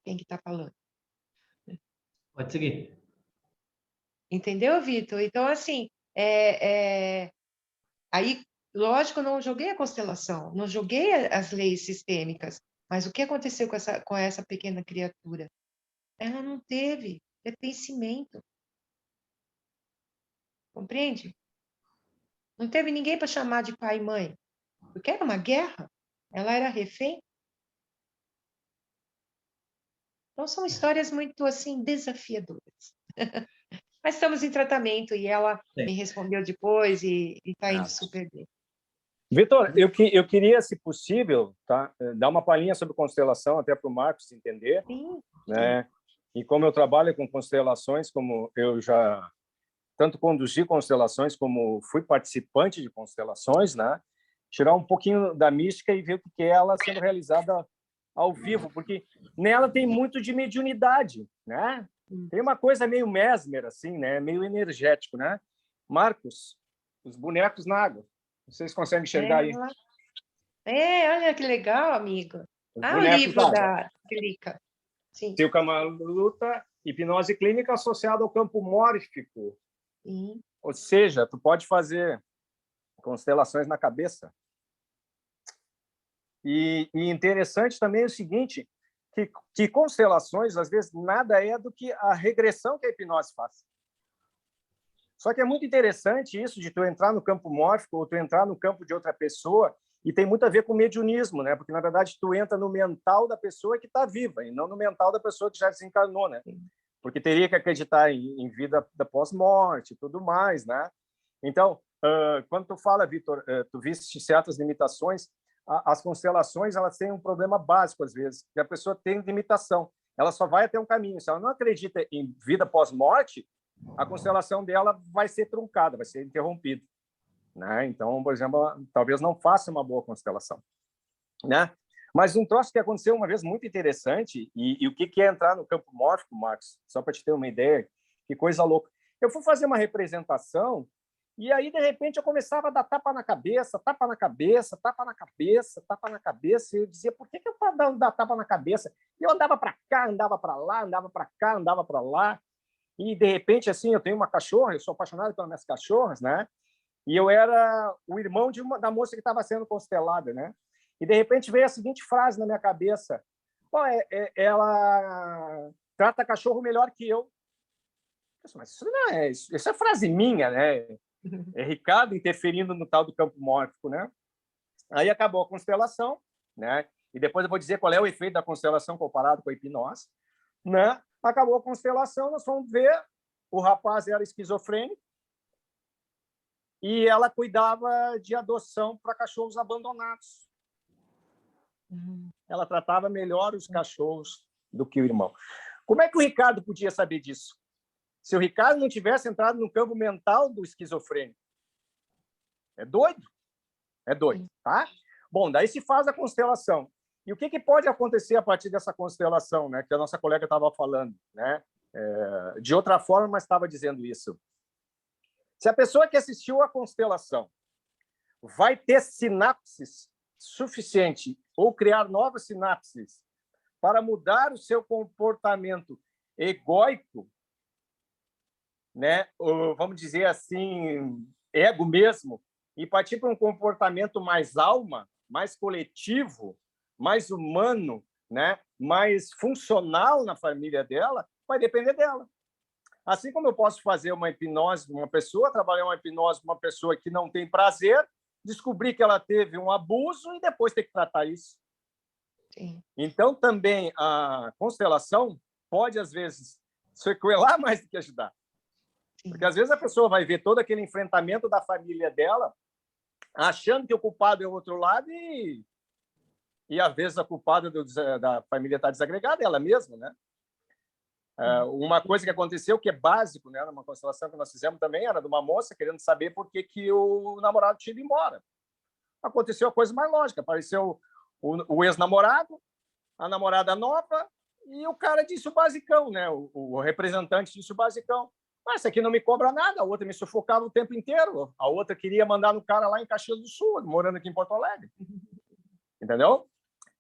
quem que está falando. Pode seguir. Entendeu, Vitor? Então, assim, aí, lógico, eu não joguei a constelação, não joguei as leis sistêmicas, mas o que aconteceu com essa pequena criatura? Ela não teve pertencimento, compreende? Não teve ninguém para chamar de pai e mãe, porque era uma guerra, ela era refém. Então, são histórias muito, assim, desafiadoras. Mas estamos em tratamento e ela Sim. me respondeu depois e está indo super bem. Vitor, eu queria, se possível, tá, dar uma palhinha sobre constelação, até para o Marcos entender. Sim. Né? E como eu trabalho com constelações, como eu já tanto conduzi constelações, como fui participante de constelações, né? Tirar um pouquinho da mística e ver o que é ela sendo realizada ao vivo, porque nela tem muito de mediunidade, né? Tem uma coisa meio mesmer, assim, né? Meio energético, né? Marcos, os bonecos na água. Vocês conseguem enxergar aí? Olha que legal, amigo. Os O bonecos livro d'água. da Clica. Sim. Silka Maluta, hipnose clínica associada ao campo mórfico. Sim. Ou seja, tu pode fazer constelações na cabeça. E interessante também é o seguinte, que constelações, às vezes, nada é do que a regressão que a hipnose faz. Só que é muito interessante isso de tu entrar no campo mórfico ou tu entrar no campo de outra pessoa, e tem muito a ver com mediunismo, né? Porque, na verdade, tu entra no mental da pessoa que está viva, e não no mental da pessoa que já desencarnou, né? Porque teria que acreditar em vida da pós-morte e tudo mais, né? Então, quando tu fala, Vitor, tu viste certas limitações, as constelações, elas têm um problema básico, às vezes, que a pessoa tem limitação. Ela só vai até um caminho. Se ela não acredita em vida pós-morte, a constelação dela vai ser truncada, vai ser interrompida. Né? Então, por exemplo, talvez não faça uma boa constelação. Né? Mas um troço que aconteceu uma vez muito interessante, e o que é entrar no campo mórfico, Marcos? Só para te ter uma ideia, que coisa louca. Eu fui fazer uma representação, e aí, de repente, eu começava a dar tapa na cabeça, tapa na cabeça, tapa na cabeça, tapa na cabeça, e eu dizia, por que eu estava dando tapa na cabeça? E eu andava para cá, andava para lá, andava para cá, andava para lá. e de repente, assim, eu tenho uma cachorra, eu sou apaixonado pelas minhas cachorras, né? E eu era o irmão da moça que estava sendo constelada, né? E de repente veio a seguinte frase na minha cabeça: "Pô, ela trata cachorro melhor que eu." Mas isso não é, isso é frase minha, né? É Ricardo interferindo no tal do campo mórfico, né? Aí acabou a constelação, né? E depois eu vou dizer qual é o efeito da constelação comparado com a hipnose, né? Acabou a constelação, nós fomos ver, o rapaz era esquizofrênico e ela cuidava de adoção para cachorros abandonados. Ela tratava melhor os cachorros do que o irmão. Como é que o Ricardo podia saber disso? Se o Ricardo não tivesse entrado no campo mental do esquizofrênico. É doido? É doido, tá? Bom, daí se faz a constelação. E o que pode acontecer a partir dessa constelação, né? Que a nossa colega estava falando, né? De outra forma, mas estava dizendo isso. Se a pessoa que assistiu à constelação vai ter sinapses suficiente ou criar novas sinapses para mudar o seu comportamento egóico, né? Ou, vamos dizer assim, ego mesmo, e partir para um comportamento mais alma, mais coletivo, mais humano, né? Mais funcional na família dela, vai depender dela. Assim como eu posso fazer uma hipnose de uma pessoa, trabalhar uma hipnose de uma pessoa que não tem prazer, descobrir que ela teve um abuso e depois ter que tratar isso. Sim. Então, também, a constelação pode, às vezes, sequelar mais do que ajudar. Porque, às vezes, a pessoa vai ver todo aquele enfrentamento da família dela, achando que o culpado é o outro lado e às vezes, a culpada da família está desagregada, é ela mesma, né? Uma coisa que aconteceu, que é básico, né, numa constelação que nós fizemos também, era de uma moça querendo saber por que o namorado tinha ido embora. Aconteceu a coisa mais lógica, apareceu o ex-namorado, a namorada nova, e o cara disse o basicão, né? O representante disse o basicão. Mas essa aqui não me cobra nada, a outra me sufocava o tempo inteiro, a outra queria mandar no cara lá em Caxias do Sul, morando aqui em Porto Alegre. Entendeu?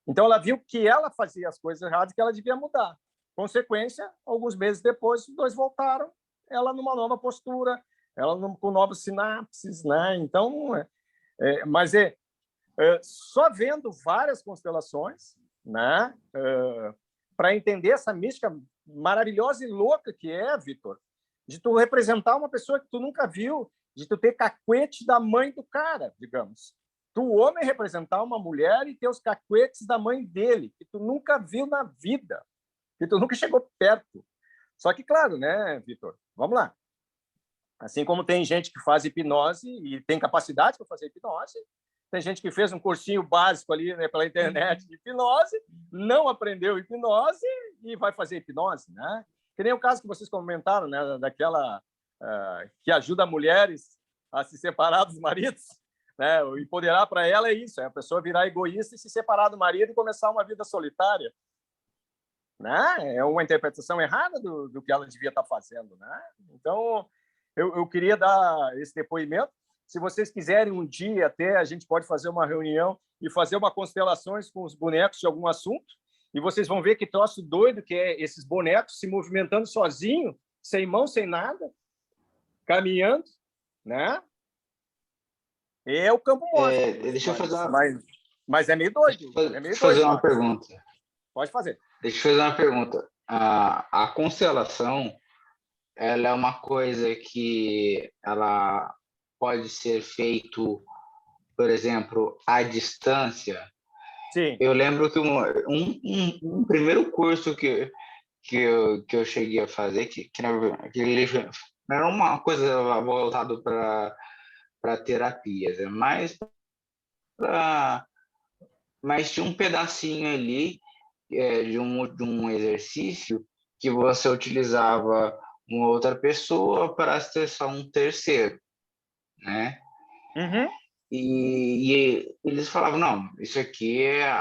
Então, ela viu que ela fazia as coisas erradas e que ela devia mudar. Consequência, alguns meses depois, os dois voltaram, ela numa nova postura, ela com novos sinapses, né? Então, só vendo várias constelações, né? Para entender essa mística maravilhosa e louca que é, Vitor, de tu representar uma pessoa que tu nunca viu, de tu ter cacuete da mãe do cara, digamos. Tu, homem, representar uma mulher e ter os cacuetes da mãe dele, que tu nunca viu na vida, que tu nunca chegou perto. Só que, claro, né, Vitor? Vamos lá. Assim como tem gente que faz hipnose e tem capacidade para fazer hipnose, tem gente que fez um cursinho básico ali, né, pela internet de hipnose, não aprendeu hipnose e vai fazer hipnose, né? Que nem o caso que vocês comentaram, né, daquela que ajuda mulheres a se separar dos maridos, né? O empoderar para ela é isso, é a pessoa virar egoísta e se separar do marido e começar uma vida solitária, né? É uma interpretação errada do que ela devia estar fazendo, né? Então, eu queria dar esse depoimento. Se vocês quiserem um dia até, a gente pode fazer uma reunião e fazer uma constelações com os bonecos de algum assunto, e vocês vão ver que troço doido que é esses bonecos se movimentando sozinho, sem mão, sem nada, caminhando, né? É o campo mórfico. Deixa eu fazer mas é meio doido. Fazer uma pergunta. Pode fazer. Deixa eu fazer uma pergunta. A constelação, ela é uma coisa que ela pode ser feito, por exemplo, à distância. Sim. Eu lembro que um primeiro curso que eu cheguei a fazer, que não era uma coisa voltada para terapias, mas tinha um pedacinho ali de um exercício que você utilizava uma outra pessoa para acessar um terceiro, né? Uhum. E eles falavam, não, isso aqui é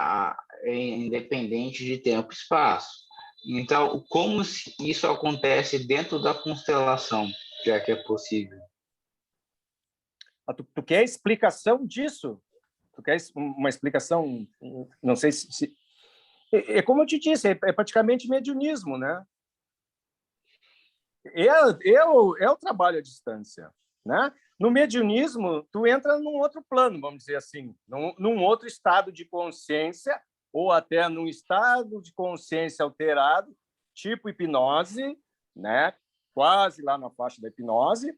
independente de tempo e espaço. Então, como isso acontece dentro da constelação, já que é possível? Tu quer explicação disso? Tu quer uma explicação? Não sei se... É como eu te disse, é praticamente mediunismo, né? É o trabalho à distância, né? No mediunismo, tu entra num outro plano, vamos dizer assim, num outro estado de consciência, ou até num estado de consciência alterado, tipo hipnose, né? Quase lá na faixa da hipnose.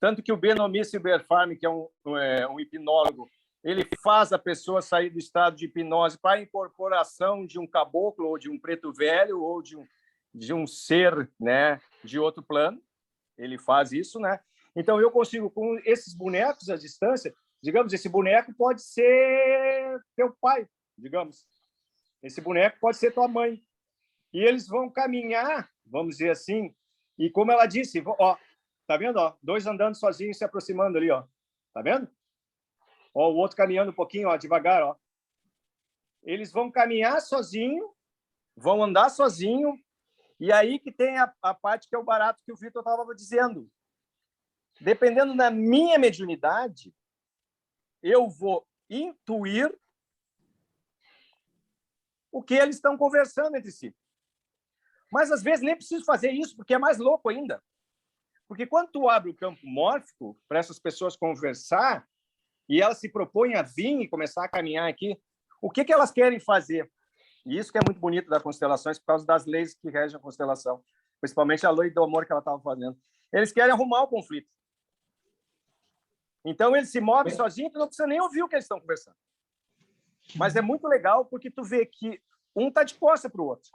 Tanto que o Benomir Silberfarm, que é um hipnólogo, ele faz a pessoa sair do estado de hipnose para a incorporação de um caboclo, ou de um preto velho, ou de um ser, né, de outro plano. Ele faz isso, né? Então, eu consigo, com esses bonecos à distância, digamos, esse boneco pode ser teu pai, digamos. Esse boneco pode ser tua mãe. E eles vão caminhar, vamos dizer assim, e como ela disse, ó, tá vendo? Ó, dois andando sozinhos, se aproximando ali, ó. Tá vendo? Ó, o outro caminhando um pouquinho, ó, devagar, ó. Eles vão caminhar sozinho, vão andar sozinho, e aí que tem a parte que é o barato que o Vitor estava dizendo. Dependendo da minha mediunidade, eu vou intuir o que eles estão conversando entre si. Mas, às vezes, nem preciso fazer isso, porque é mais louco ainda. Porque quando tu abre o campo mórfico para essas pessoas conversar, e elas se propõem a vir e começar a caminhar aqui, o que elas querem fazer? E isso que é muito bonito das constelações, por causa das leis que regem a constelação, principalmente a lei do amor que ela estava fazendo. Eles querem arrumar o conflito. Então, eles se movem sozinhos, tu não precisa nem ouvir o que eles estão conversando. Mas é muito legal, porque tu vê que um está de costa para o outro.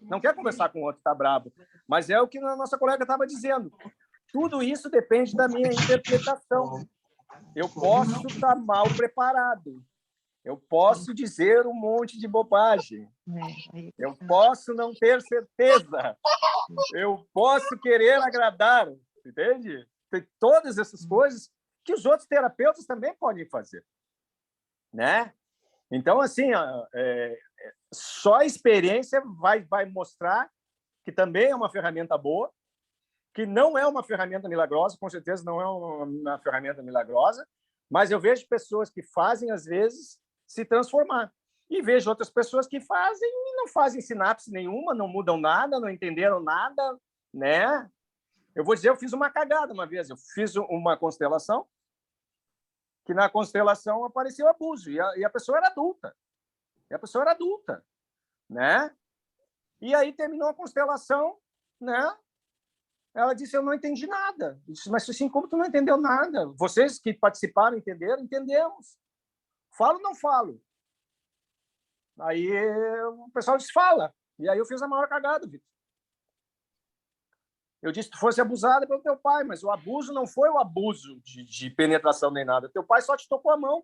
Não quer conversar com o outro, está bravo. Mas é o que a nossa colega estava dizendo. Tudo isso depende da minha interpretação. Eu posso estar mal preparado. Eu posso dizer um monte de bobagem. Eu posso não ter certeza. Eu posso querer agradar. Entende? Tem todas essas coisas que os outros terapeutas também podem fazer. Né? Então, assim, só a experiência vai mostrar que também é uma ferramenta boa, que não é uma ferramenta milagrosa, com certeza não é uma ferramenta milagrosa, mas eu vejo pessoas que fazem, às vezes, se transformar. E vejo outras pessoas que fazem e não fazem sinapse nenhuma, não mudam nada, não entenderam nada, né? Eu vou dizer, eu fiz uma cagada uma vez. Eu fiz uma constelação, que na constelação apareceu abuso, e a pessoa era adulta. Né? E aí terminou a constelação, né? Ela disse, eu não entendi nada. Eu disse, mas assim, como tu não entendeu nada? Vocês que participaram entenderam? Entendemos. Falo ou não falo? Aí o pessoal disse, fala. E aí eu fiz a maior cagada, Vitor. Eu disse, tu fosse abusada pelo teu pai, mas o abuso não foi o abuso de penetração nem nada. Teu pai só te tocou a mão.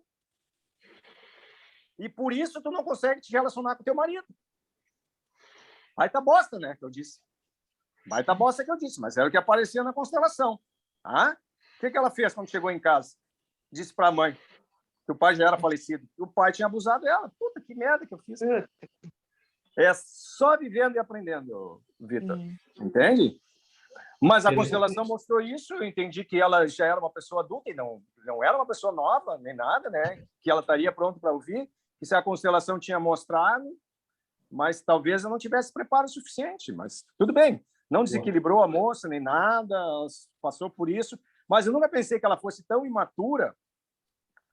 E por isso tu não consegue te relacionar com teu marido. Aí tá bosta, né, que eu disse. Vai tá bosta que eu disse, mas era o que aparecia na constelação. Ah? O que ela fez quando chegou em casa? Disse para a mãe que o pai já era falecido. O pai tinha abusado dela. Puta, que merda que eu fiz. É só vivendo e aprendendo, Vitor. Entende? Mas a constelação mostrou isso. Eu entendi que ela já era uma pessoa adulta e não era uma pessoa nova, nem nada, né? Que ela estaria pronta para ouvir. Que se a constelação tinha mostrado, mas talvez eu não tivesse preparo suficiente. Mas tudo bem. Não desequilibrou a moça, nem nada. Passou por isso. Mas eu nunca pensei que ela fosse tão imatura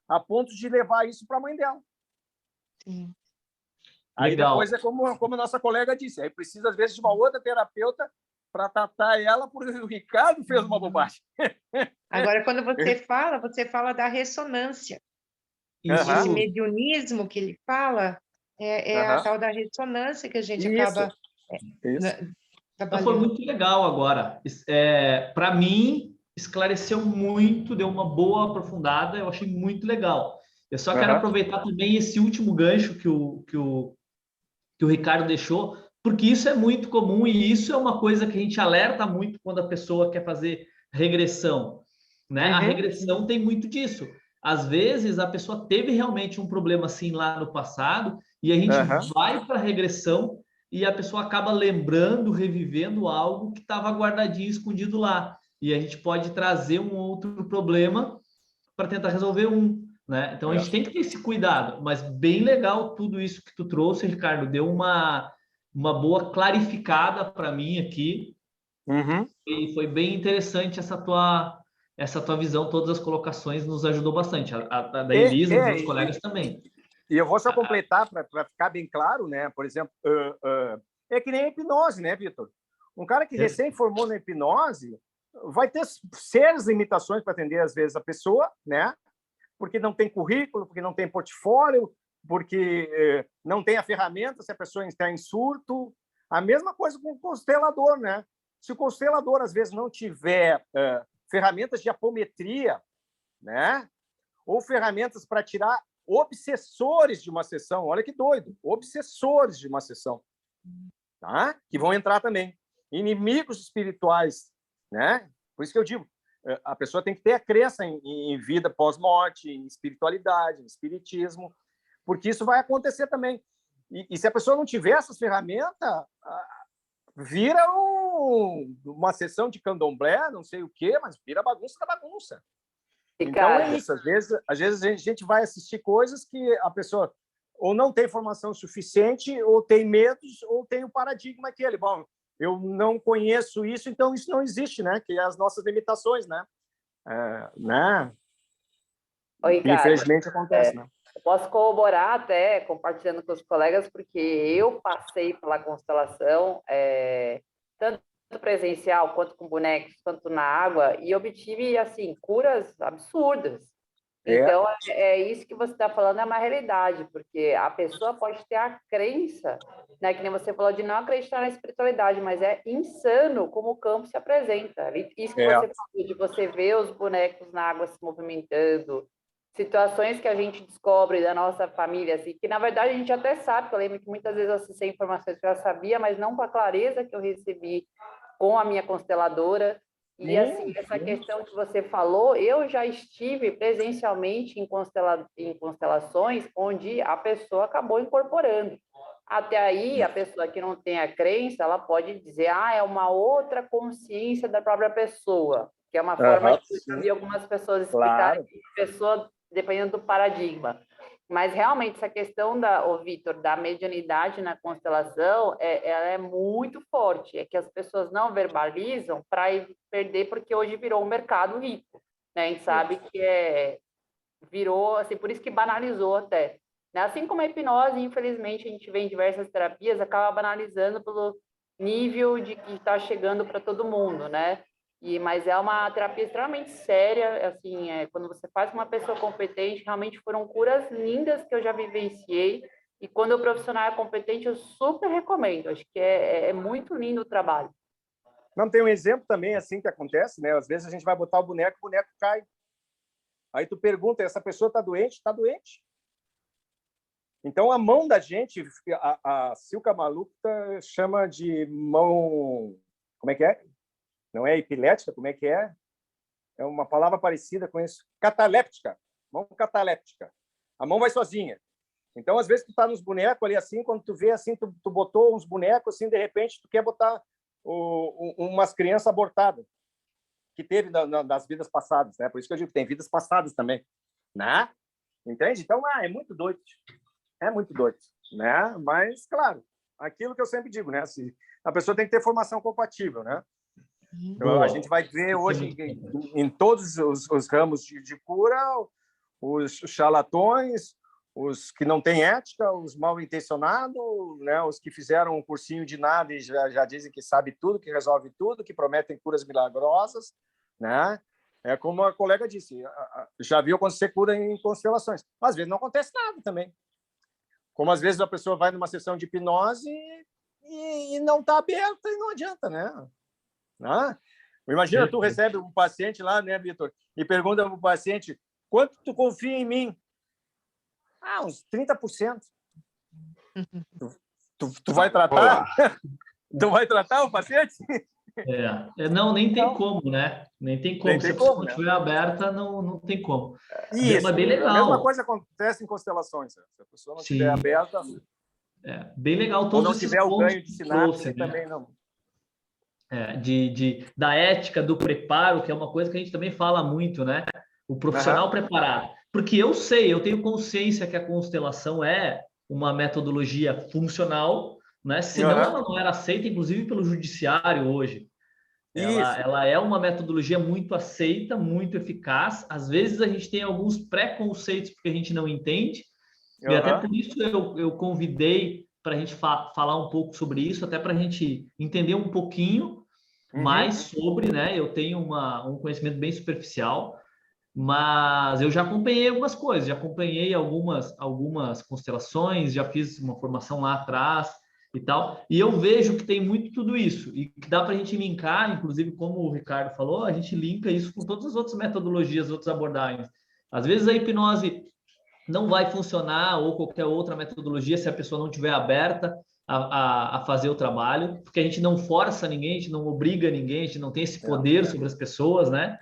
a ponto de levar isso para a mãe dela. Sim. Aí Legal. depois é como a nossa colega disse. Aí precisa, às vezes, de uma outra terapeuta para tratar ela, porque o Ricardo fez uma bobagem. Agora, quando você fala da ressonância. Isso. Esse mediunismo que ele fala é a tal da ressonância que a gente acaba Isso. Então, foi muito legal agora. Para mim, esclareceu muito, deu uma boa aprofundada, eu achei muito legal. Eu só quero aproveitar também esse último gancho que o Ricardo deixou, porque isso é muito comum e isso é uma coisa que a gente alerta muito quando a pessoa quer fazer regressão, né? A regressão tem muito disso. Às vezes, a pessoa teve realmente um problema assim lá no passado e a gente vai para a regressão e a pessoa acaba lembrando, revivendo algo que estava guardadinho, escondido lá. E a gente pode trazer um outro problema para tentar resolver um, né? Então, a gente tem que ter esse cuidado. Mas bem legal tudo isso que tu trouxe, Ricardo. Deu uma boa clarificada para mim aqui. Uhum. E foi bem interessante essa tua visão, todas as colocações nos ajudou bastante. A da Elisa e dos meus colegas também. E eu vou só completar para ficar bem claro, né? Por exemplo, é que nem a hipnose, né, Vitor? Um cara que recém formou na hipnose vai ter sérias limitações para atender, às vezes, a pessoa, né? Porque não tem currículo, porque não tem portfólio, porque não tem a ferramenta, se a pessoa está em surto. A mesma coisa com o constelador, né? Se o constelador, às vezes, não tiver ferramentas de apometria, né? Ou ferramentas para tirar obsessores de uma sessão, olha que doido, obsessores de uma sessão, tá? Que vão entrar também. Inimigos espirituais, né? Por isso que eu digo, a pessoa tem que ter a crença em vida pós-morte, em espiritualidade, em espiritismo, porque isso vai acontecer também. E se a pessoa não tiver essas ferramentas, vira uma sessão de candomblé, não sei o quê, mas vira bagunça da bagunça. Então é isso. Às vezes a gente vai assistir coisas que a pessoa ou não tem formação suficiente, ou tem medos, ou tem o paradigma aquele. Bom, eu não conheço isso, então isso não existe, né? Que é as nossas limitações, né? Né? Ô, Ricardo, infelizmente acontece, né? Eu posso corroborar até, compartilhando com os colegas, porque eu passei pela constelação, tanto presencial, quanto com bonecos, quanto na água, e obtive, assim, curas absurdas. Então, é isso que você está falando, é uma realidade, porque a pessoa pode ter a crença, né, que nem você falou, de não acreditar na espiritualidade, mas é insano como o campo se apresenta. Isso que você falou, de você ver os bonecos na água se movimentando, situações que a gente descobre da nossa família, assim, que na verdade a gente até sabe, que eu lembro que muitas vezes eu acessei informações que eu já sabia, mas não com a clareza que eu recebi com a minha consteladora. E assim, essa questão que você falou, eu já estive presencialmente em constelações onde a pessoa acabou incorporando. Até aí, a pessoa que não tem a crença, ela pode dizer, é uma outra consciência da própria pessoa, que é uma forma de eu vi algumas pessoas explicarem que a pessoa, dependendo do paradigma. Mas realmente essa questão Vitor, da mediunidade na constelação, ela é muito forte. É que as pessoas não verbalizam para perder, porque hoje virou um mercado rico, né? A gente sabe que virou, assim, por isso que banalizou até. Né? Assim como a hipnose, infelizmente, a gente vê em diversas terapias, acaba banalizando pelo nível de que está chegando para todo mundo, né? Mas é uma terapia extremamente séria, assim, quando você faz com uma pessoa competente, realmente foram curas lindas que eu já vivenciei, e quando o profissional é competente, eu super recomendo, acho que é muito lindo o trabalho. Não, tem um exemplo também assim que acontece, né? Às vezes a gente vai botar o boneco cai. Aí tu pergunta, essa pessoa está doente? Está doente. Então, a mão da gente, a Silka Malukta chama de mão... Como é que é? Não é epilética, como é que é? É uma palavra parecida com isso. Cataléptica. Mão cataléptica. A mão vai sozinha. Então, às vezes, tu tá nos bonecos ali assim, quando tu vê assim, tu botou uns bonecos assim, de repente, tu quer botar umas crianças abortadas, que teve das vidas passadas, né? Por isso que eu digo que tem vidas passadas também, né? Entende? Então, é muito doido. É muito doido, né? Mas, claro, aquilo que eu sempre digo, né? Assim, a pessoa tem que ter formação compatível, né? Então, a gente vai ver hoje em todos os ramos de cura os charlatões, os que não têm ética, os mal intencionados, né? Os que fizeram um cursinho de nada e já dizem que sabe tudo, que resolve tudo, que prometem curas milagrosas, né? É como a colega disse, já viu acontecer cura em constelações. Às vezes não acontece nada também. Como às vezes a pessoa vai numa sessão de hipnose e não está aberta e não adianta, né? Imagina, tu recebe um paciente lá, né, Vitor, e pergunta para o paciente, quanto tu confia em mim? Uns 30%. Tu vai tratar? Tu vai tratar o paciente? Não, nem tem como, né? Nem tem como. Se a pessoa não estiver aberta, não tem como. Isso. Mas bem legal. A mesma coisa acontece em constelações. Se a pessoa não estiver aberta... bem legal. Ou não tiver o ganho de sinapse, também não. Da ética, do preparo, que é uma coisa que a gente também fala muito, né? O profissional preparado. Porque eu tenho consciência que a constelação é uma metodologia funcional, né? Senão ela não era aceita, inclusive, pelo judiciário hoje. Ela é uma metodologia muito aceita, muito eficaz. Às vezes a gente tem alguns preconceitos porque a gente não entende. E até por isso eu convidei para a gente falar um pouco sobre isso, até para a gente entender um pouquinho mais sobre, né? Eu tenho um conhecimento bem superficial, mas eu já acompanhei algumas coisas, já acompanhei algumas constelações, já fiz uma formação lá atrás e tal, e eu vejo que tem muito tudo isso, e que dá para a gente linkar, inclusive, como o Ricardo falou, a gente linka isso com todas as outras metodologias, outras abordagens. Às vezes a hipnose não vai funcionar, ou qualquer outra metodologia, se a pessoa não estiver aberta a fazer o trabalho, porque a gente não força ninguém, a gente não obriga ninguém, a gente não tem esse poder sobre as pessoas, né?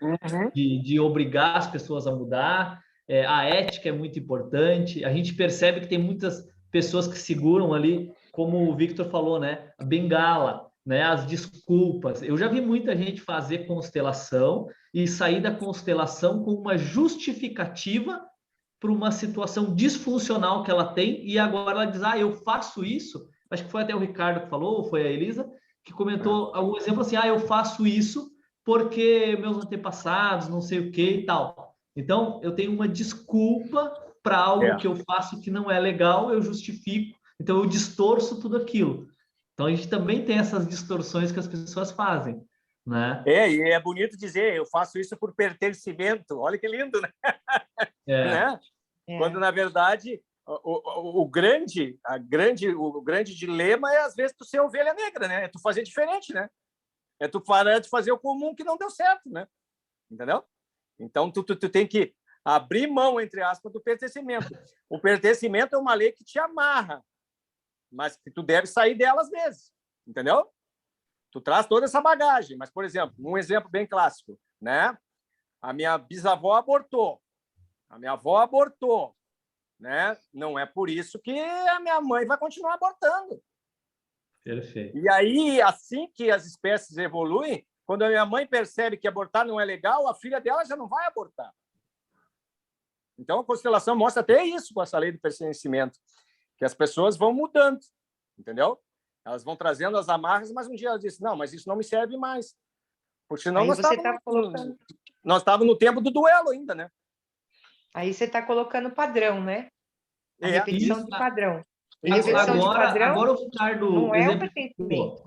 De obrigar as pessoas a mudar. A ética é muito importante. A gente percebe que tem muitas pessoas que seguram ali, como o Victor falou, né? A bengala, né? As desculpas. Eu já vi muita gente fazer constelação e sair da constelação com uma justificativa para uma situação disfuncional que ela tem, e agora ela diz, eu faço isso. Acho que foi até o Ricardo que falou, ou foi a Elisa, que comentou algum exemplo assim, eu faço isso porque meus antepassados, não sei o que e tal. Então, eu tenho uma desculpa para algo que eu faço que não é legal, eu justifico, então eu distorço tudo aquilo. Então, a gente também tem essas distorções que as pessoas fazem, né? E é bonito dizer, eu faço isso por pertencimento. Olha que lindo, né? Né? Quando, na verdade, o grande dilema é, às vezes, tu ser ovelha negra, né? É tu fazer diferente, né? É tu parar de fazer o comum que não deu certo, né? Entendeu? Então, tu tem que abrir mão, entre aspas, do pertencimento. O pertencimento é uma lei que te amarra, mas que tu deve sair dela às vezes, entendeu? Tu traz toda essa bagagem, mas, por exemplo, um exemplo bem clássico, né? A minha bisavó abortou, a minha avó abortou, né? Não é por isso que a minha mãe vai continuar abortando. Perfeito. E aí, assim que as espécies evoluem, quando a minha mãe percebe que abortar não é legal, a filha dela já não vai abortar. Então, a constelação mostra até isso com essa lei do pertencimento, que as pessoas vão mudando, entendeu? Elas vão trazendo as amarras, mas um dia elas dizem, não, mas isso não me serve mais. Porque senão aí nós estávamos no tempo do duelo ainda, né? Aí você está colocando padrão, né? A repetição de padrão. Agora o Ricardo não é o pertencimento,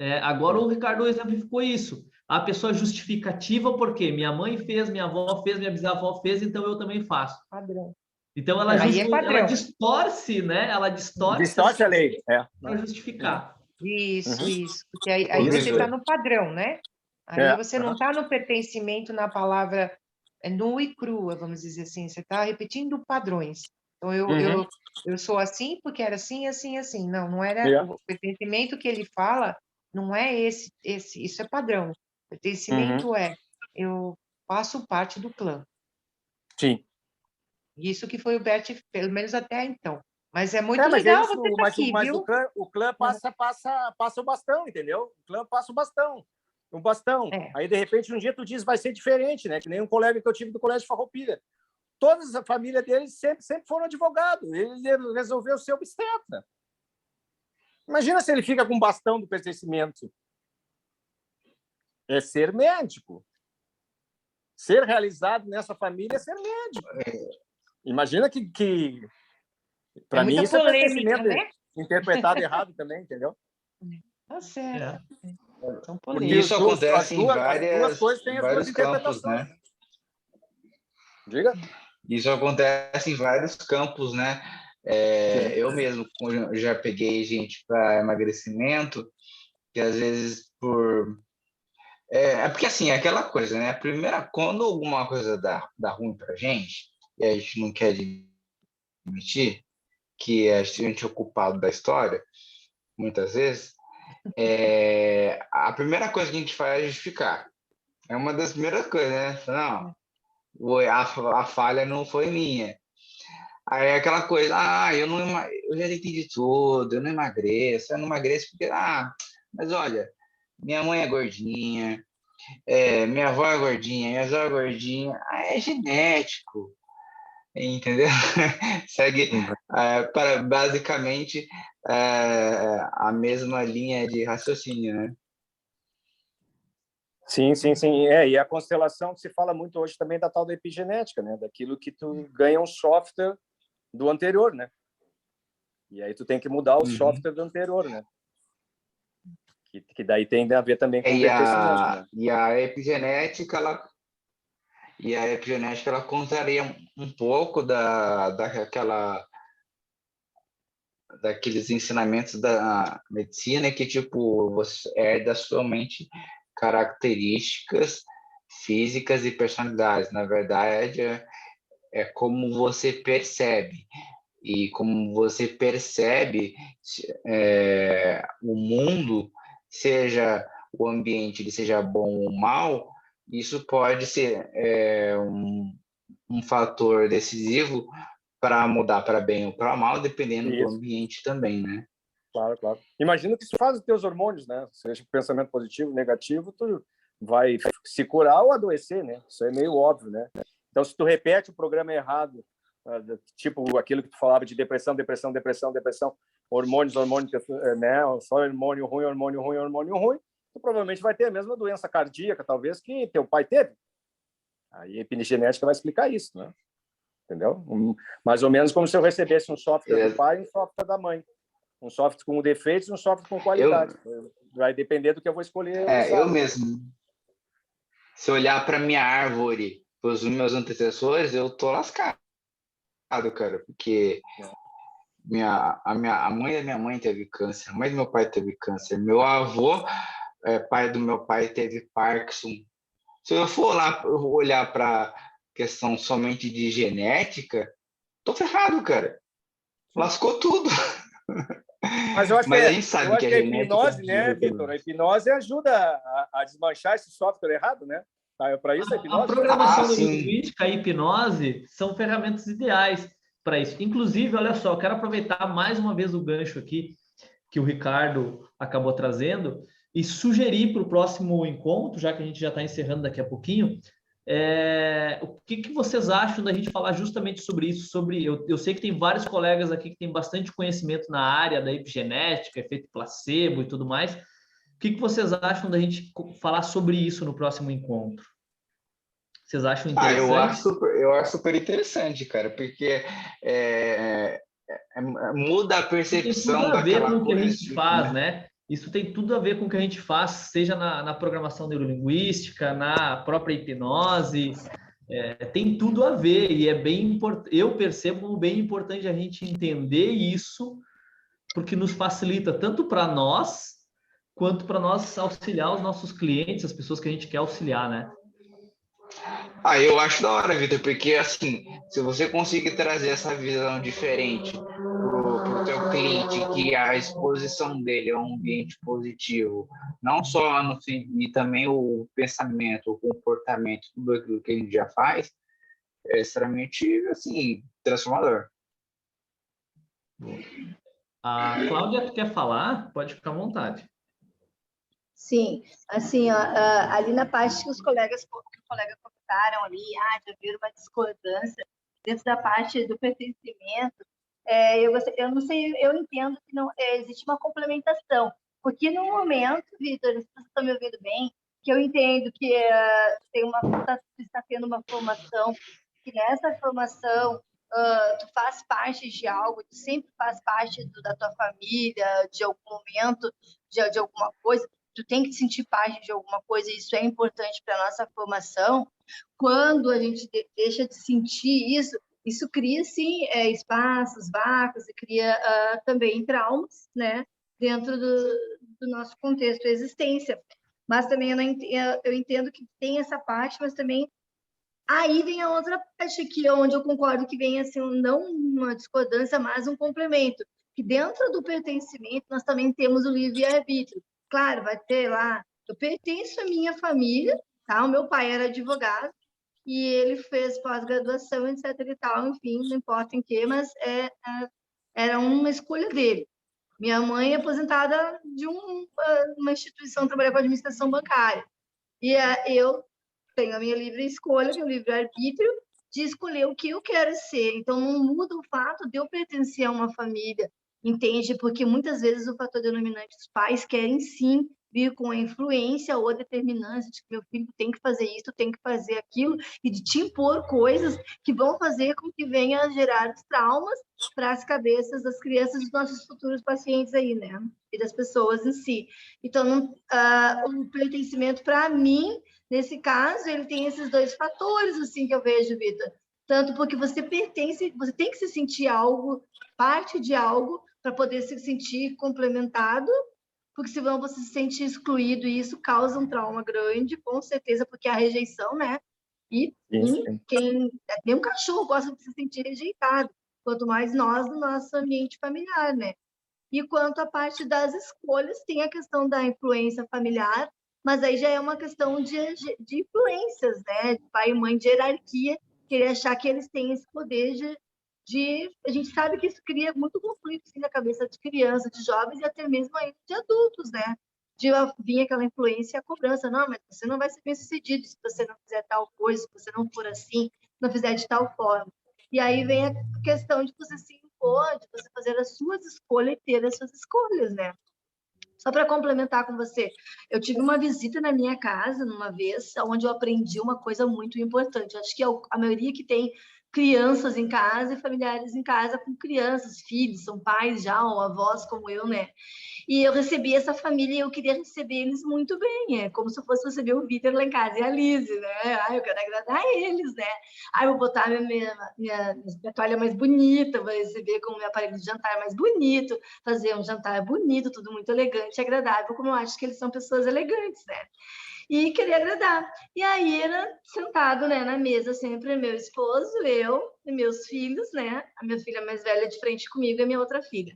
né? Agora o Ricardo exemplificou isso. A pessoa justificativa porque minha mãe fez, minha avó fez, minha bisavó fez, então eu também faço. Padrão. Então ela distorce, né? Ela distorce a lei, para justificar. Isso. Porque aí você está no padrão, né? Aí você não está no pertencimento na palavra nua e crua, vamos dizer assim. Você está repetindo padrões. Então, eu sou assim porque era assim, assim, assim. Não era o pertencimento que ele fala, não é esse. Isso é padrão. Pertencimento eu faço parte do clã. Sim. Isso que foi o Bert, pelo menos até então. Mas é muito legal você estar aqui, viu? O clã passa o bastão, entendeu? O clã passa o bastão. Um bastão. Aí, de repente, um dia tu diz vai ser diferente, né? Que nem um colega que eu tive do Colégio Farroupilha. Toda a família dele sempre foram advogados. Ele resolveu ser obstetra. Imagina se ele fica com o bastão do pertencimento. É ser médico. Ser realizado nessa família é ser médico. Imagina que para mim isso polêmica, é pertencimento, né? Interpretado errado também, entendeu? Tá certo. Isso acontece em vários campos, né? Diga. Isso acontece em vários campos, né? Eu mesmo já peguei gente para emagrecimento, que às vezes porque assim, é aquela coisa, né? Quando alguma coisa dá ruim pra gente, e a gente não quer admitir que a gente é o culpado da história, muitas vezes, a primeira coisa que a gente faz é justificar. É uma das primeiras coisas, né? Não, a falha não foi minha. Aí é aquela coisa, eu já entendi tudo, eu não emagreço porque, mas olha, minha mãe é gordinha, minha avó é gordinha, minha avó é gordinha, é genético, entendeu? Segue basicamente a mesma linha de raciocínio, né? Sim, sim, sim. E a constelação se fala muito hoje também da tal da epigenética, né? Daquilo que tu ganha um software do anterior, né? E aí tu tem que mudar o software do anterior, né? Que daí tem a ver também com o pertencimento, né? E a epigenética, ela contaria um pouco daqueles ensinamentos da medicina que, tipo, você herda somente características físicas e personalidades. Na verdade, é como você percebe. E como você percebe o mundo, seja o ambiente ele seja bom ou mal, isso pode ser um fator decisivo para mudar para bem ou para mal, dependendo do Isso, ambiente também, né? claro, claro. Imagina que isso faz os teus hormônios, né? Seja pensamento positivo, negativo, tu vai se curar ou adoecer, né? Isso é meio óbvio, né? Então, se tu repete o programa errado, tipo aquilo que tu falava de depressão, hormônios, né? Só hormônio ruim, tu provavelmente vai ter a mesma doença cardíaca, talvez, que teu pai teve. Aí a epigenética vai explicar isso, né? Entendeu? Mais ou menos como se eu recebesse um software do pai e um software da mãe. Um software com defeitos e um software com qualidade. Vai depender do que eu vou escolher usar. Eu mesmo. Se olhar para minha árvore, para os meus antecessores, eu tô lascado, cara, porque a mãe da minha mãe teve câncer, a mãe do meu pai teve câncer, meu avô, pai do meu pai, teve Parkinson. Se eu for lá olhar para questão somente de genética, tô ferrado, cara. Lascou tudo. Mas eu acho Mas que, a gente sabe que a a genética hipnose, né, ajuda. Vitor? A hipnose ajuda a desmanchar esse software errado, né? Para isso a A hipnose. programação sim. neurolinguística, a hipnose, são ferramentas ideais para isso. Inclusive, olha só, eu quero aproveitar mais uma vez o gancho aqui que o Ricardo acabou trazendo e sugerir para o próximo encontro, já que a gente já está encerrando daqui a pouquinho, o que vocês acham da gente falar justamente sobre isso? Eu sei que tem vários colegas aqui que têm bastante conhecimento na área da epigenética, efeito placebo e tudo mais. O que vocês acham da gente falar sobre isso no próximo encontro? Vocês acham interessante? Eu acho super interessante, cara, porque muda a Tem tudo percepção a ver com daquela o que a coisa, gente faz, né? Isso tem tudo a ver com o que a gente faz, seja na programação neurolinguística, na própria hipnose, tem tudo a ver e é bem importante. Eu percebo como bem importante a gente entender isso, porque nos facilita tanto para nós quanto para nós auxiliar os nossos clientes, as pessoas que a gente quer auxiliar, né? Eu acho da hora, Vitor, porque assim, se você conseguir trazer essa visão diferente para o teu cliente, que a exposição dele é um ambiente positivo, não só no fim, e também o pensamento, o comportamento, tudo aquilo que a gente já faz, é extremamente, assim, transformador. A Cláudia, tu quer falar? Pode ficar à vontade. Sim, assim, ó, ali na parte que o colega comentaram ali, de haver uma discordância dentro da parte do pertencimento, eu não sei, eu entendo que não existe uma complementação, porque no momento, Vitor, se você está me ouvindo bem, que eu entendo que está tendo uma formação, que nessa formação tu faz parte de algo, tu sempre faz parte da tua família, de algum momento, de alguma coisa, tu tem que te sentir parte de alguma coisa, e isso é importante para a nossa formação. Quando a gente deixa de sentir isso cria, sim, espaços, vácuos, e cria também traumas, né, dentro do nosso contexto de existência. Mas também eu entendo que tem essa parte, mas também aí vem a outra parte, que é onde eu concordo que vem assim, não uma discordância, mas um complemento. Que dentro do pertencimento nós também temos o livre-arbítrio. Claro, vai ter lá, eu pertenço à minha família, tá? O meu pai era advogado e ele fez pós-graduação, etc e tal, enfim, não importa em que, mas era uma escolha dele. Minha mãe é aposentada de uma instituição, trabalha com administração bancária. E eu tenho a minha livre escolha, meu livre-arbítrio, de escolher o que eu quero ser. Então, não muda o fato de eu pertencer a uma família, entende? Porque muitas vezes o fator denominante, os pais querem sim vir com a influência ou a determinância de que meu filho tem que fazer isso, tem que fazer aquilo, e de te impor coisas que vão fazer com que venha a gerar traumas para as cabeças das crianças, dos nossos futuros pacientes aí, né? E das pessoas em si. Então, o pertencimento, para mim, nesse caso, ele tem esses dois fatores, assim, que eu vejo, Vitor. Tanto porque você pertence, você tem que se sentir algo, parte de algo, para poder se sentir complementado, porque senão você se sente excluído e isso causa um trauma grande, com certeza, porque a rejeição, né? E quem nem um cachorro gosta de se sentir rejeitado, quanto mais nós no nosso ambiente familiar, né? E quanto à parte das escolhas, tem a questão da influência familiar, mas aí já é uma questão de influências, né? De pai e mãe, de hierarquia, querer achar que eles têm esse poder a gente sabe que isso cria muito conflito assim, na cabeça de crianças, de jovens e até mesmo ainda de adultos, né? De vir aquela influência e a cobrança. Não, mas você não vai ser bem-sucedido se você não fizer tal coisa, se você não for assim, não fizer de tal forma. E aí vem a questão de você se impor, de você fazer as suas escolhas e ter as suas escolhas, né? Só para complementar com você, eu tive uma visita na minha casa, numa vez, onde eu aprendi uma coisa muito importante. Acho que a maioria que tem crianças em casa e familiares em casa com crianças, filhos, são pais já, ou avós como eu, né? E eu recebi essa família e eu queria receber eles muito bem. É como se eu fosse receber o Vitor lá em casa e a Lise, né? Eu quero agradar eles, né? Eu vou botar minha toalha mais bonita, vou receber com o meu aparelho de jantar mais bonito, fazer um jantar bonito, tudo muito elegante e agradável, como eu acho que eles são pessoas elegantes, né? E queria agradar. E aí era sentado, né, na mesa sempre meu esposo, eu e meus filhos, né? A minha filha mais velha de frente comigo e a minha outra filha.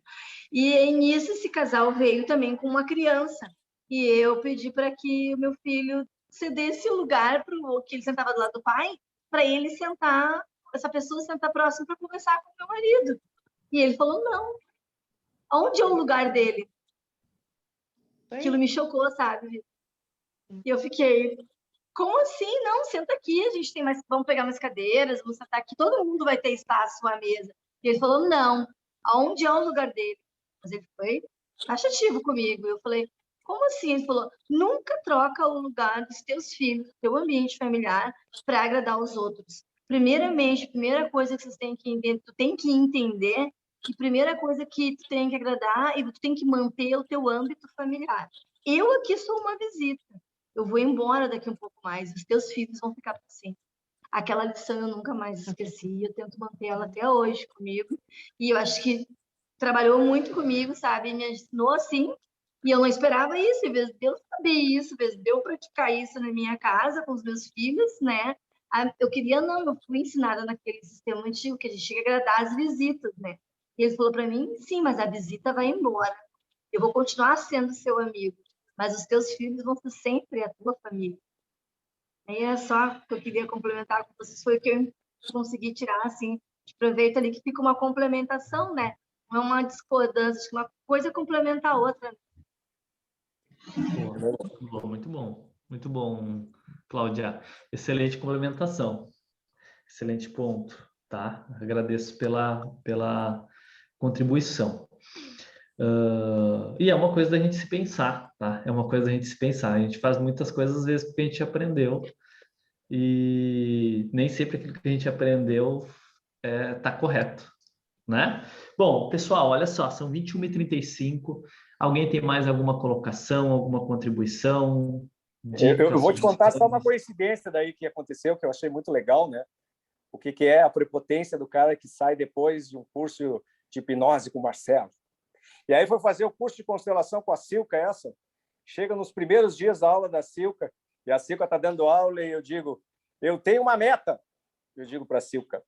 E nisso esse casal veio também com uma criança. E eu pedi para que o meu filho cedesse o lugar para que ele sentava do lado do pai, para ele sentar, essa pessoa sentar próximo para conversar com o meu marido. E ele falou: não. Onde é o lugar dele? Aquilo me chocou, sabe? E eu fiquei, como assim? Não, senta aqui, a gente tem mais, vamos pegar umas cadeiras, vamos sentar aqui, todo mundo vai ter espaço à mesa. E ele falou, não, aonde é o lugar dele? Mas ele foi taxativo comigo. Eu falei, como assim? Ele falou, nunca troca o lugar dos teus filhos, do teu ambiente familiar, para agradar os outros. Primeiramente, a primeira coisa que vocês têm que entender, tu tem que entender que a primeira coisa que tu tem que agradar e tu tem que manter o teu âmbito familiar. Eu aqui sou uma visita. Eu vou embora daqui um pouco mais, os teus filhos vão ficar para sempre. Aquela lição eu nunca mais esqueci, eu tento manter ela até hoje comigo, e eu acho que trabalhou muito comigo, sabe? Me ensinou assim, e eu não esperava isso, em vez de eu saber isso, em vez de eu praticar isso na minha casa com os meus filhos, né? Eu queria, não, eu fui ensinada naquele sistema antigo, que a gente chega a agradar as visitas, né? E ele falou para mim, sim, mas a visita vai embora. Eu vou continuar sendo seu amigo, mas os teus filhos vão ser sempre a tua família. Aí é só que eu queria complementar com vocês, foi o que eu consegui tirar, assim, de proveito ali, que fica uma complementação, né? Não é uma discordância, uma coisa complementa a outra. Muito bom, muito bom. Muito bom, Cláudia. Excelente complementação. Excelente ponto, tá? Agradeço pela contribuição. E é uma coisa da gente se pensar, tá? É uma coisa da gente se pensar. A gente faz muitas coisas, às vezes, porque a gente aprendeu e nem sempre aquilo que a gente aprendeu tá correto, né? Bom, pessoal, olha só, são 21h35. Alguém tem mais alguma colocação, alguma contribuição? Eu vou te contar só uma coincidência daí que aconteceu, que eu achei muito legal, né? O que é a prepotência do cara que sai depois de um curso de hipnose com o Marcelo. E aí foi fazer o curso de constelação com a Silca, essa. Chega nos primeiros dias da aula da Silca, e a Silca está dando aula, e eu digo, eu tenho uma meta. Eu digo para a Silca.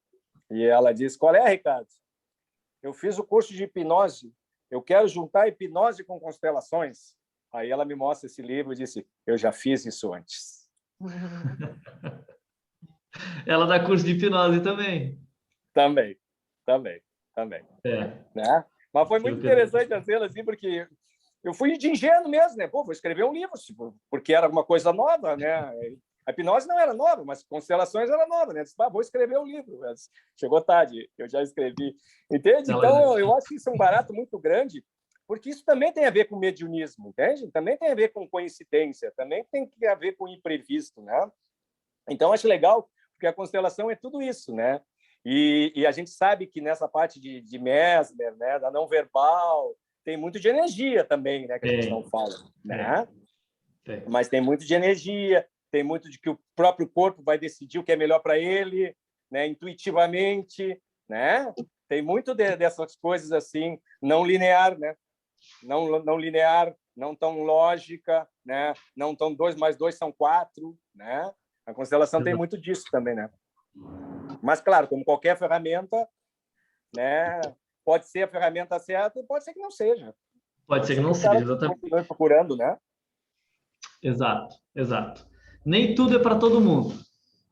E ela diz, qual é, Ricardo? Eu fiz o curso de hipnose, eu quero juntar hipnose com constelações. Aí ela me mostra esse livro e disse, eu já fiz isso antes. Ela dá curso de hipnose também. Também. Né? Mas foi muito interessante a cena, assim, porque eu fui de ingênuo mesmo, né? Pô, vou escrever um livro, porque era alguma coisa nova, né? A hipnose não era nova, mas constelações era nova, né? Eu disse, vou escrever um livro. Chegou tarde, eu já escrevi. Entende? Então, eu acho que isso é um barato muito grande, porque isso também tem a ver com mediunismo, entende? Também tem a ver com coincidência, também tem a ver com imprevisto, né? Então, acho legal, porque a constelação é tudo isso, né? E a gente sabe que nessa parte de Mesmer, né, da não verbal, tem muito de energia também, né, que a gente não fala, né? Mas tem muito de energia, tem muito de que o próprio corpo vai decidir o que é melhor para ele, né, intuitivamente, né? Tem muito dessas coisas assim, não linear, né? Não linear, não tão lógica, né? Não tão 2 mais 2 são 4, né? A constelação tem muito disso também, né? Mas, claro, como qualquer ferramenta, né? Pode ser a ferramenta certa e pode ser que não seja. Pode ser que não seja, exatamente. Continue procurando, né? Exato, exato. Nem tudo é para todo mundo.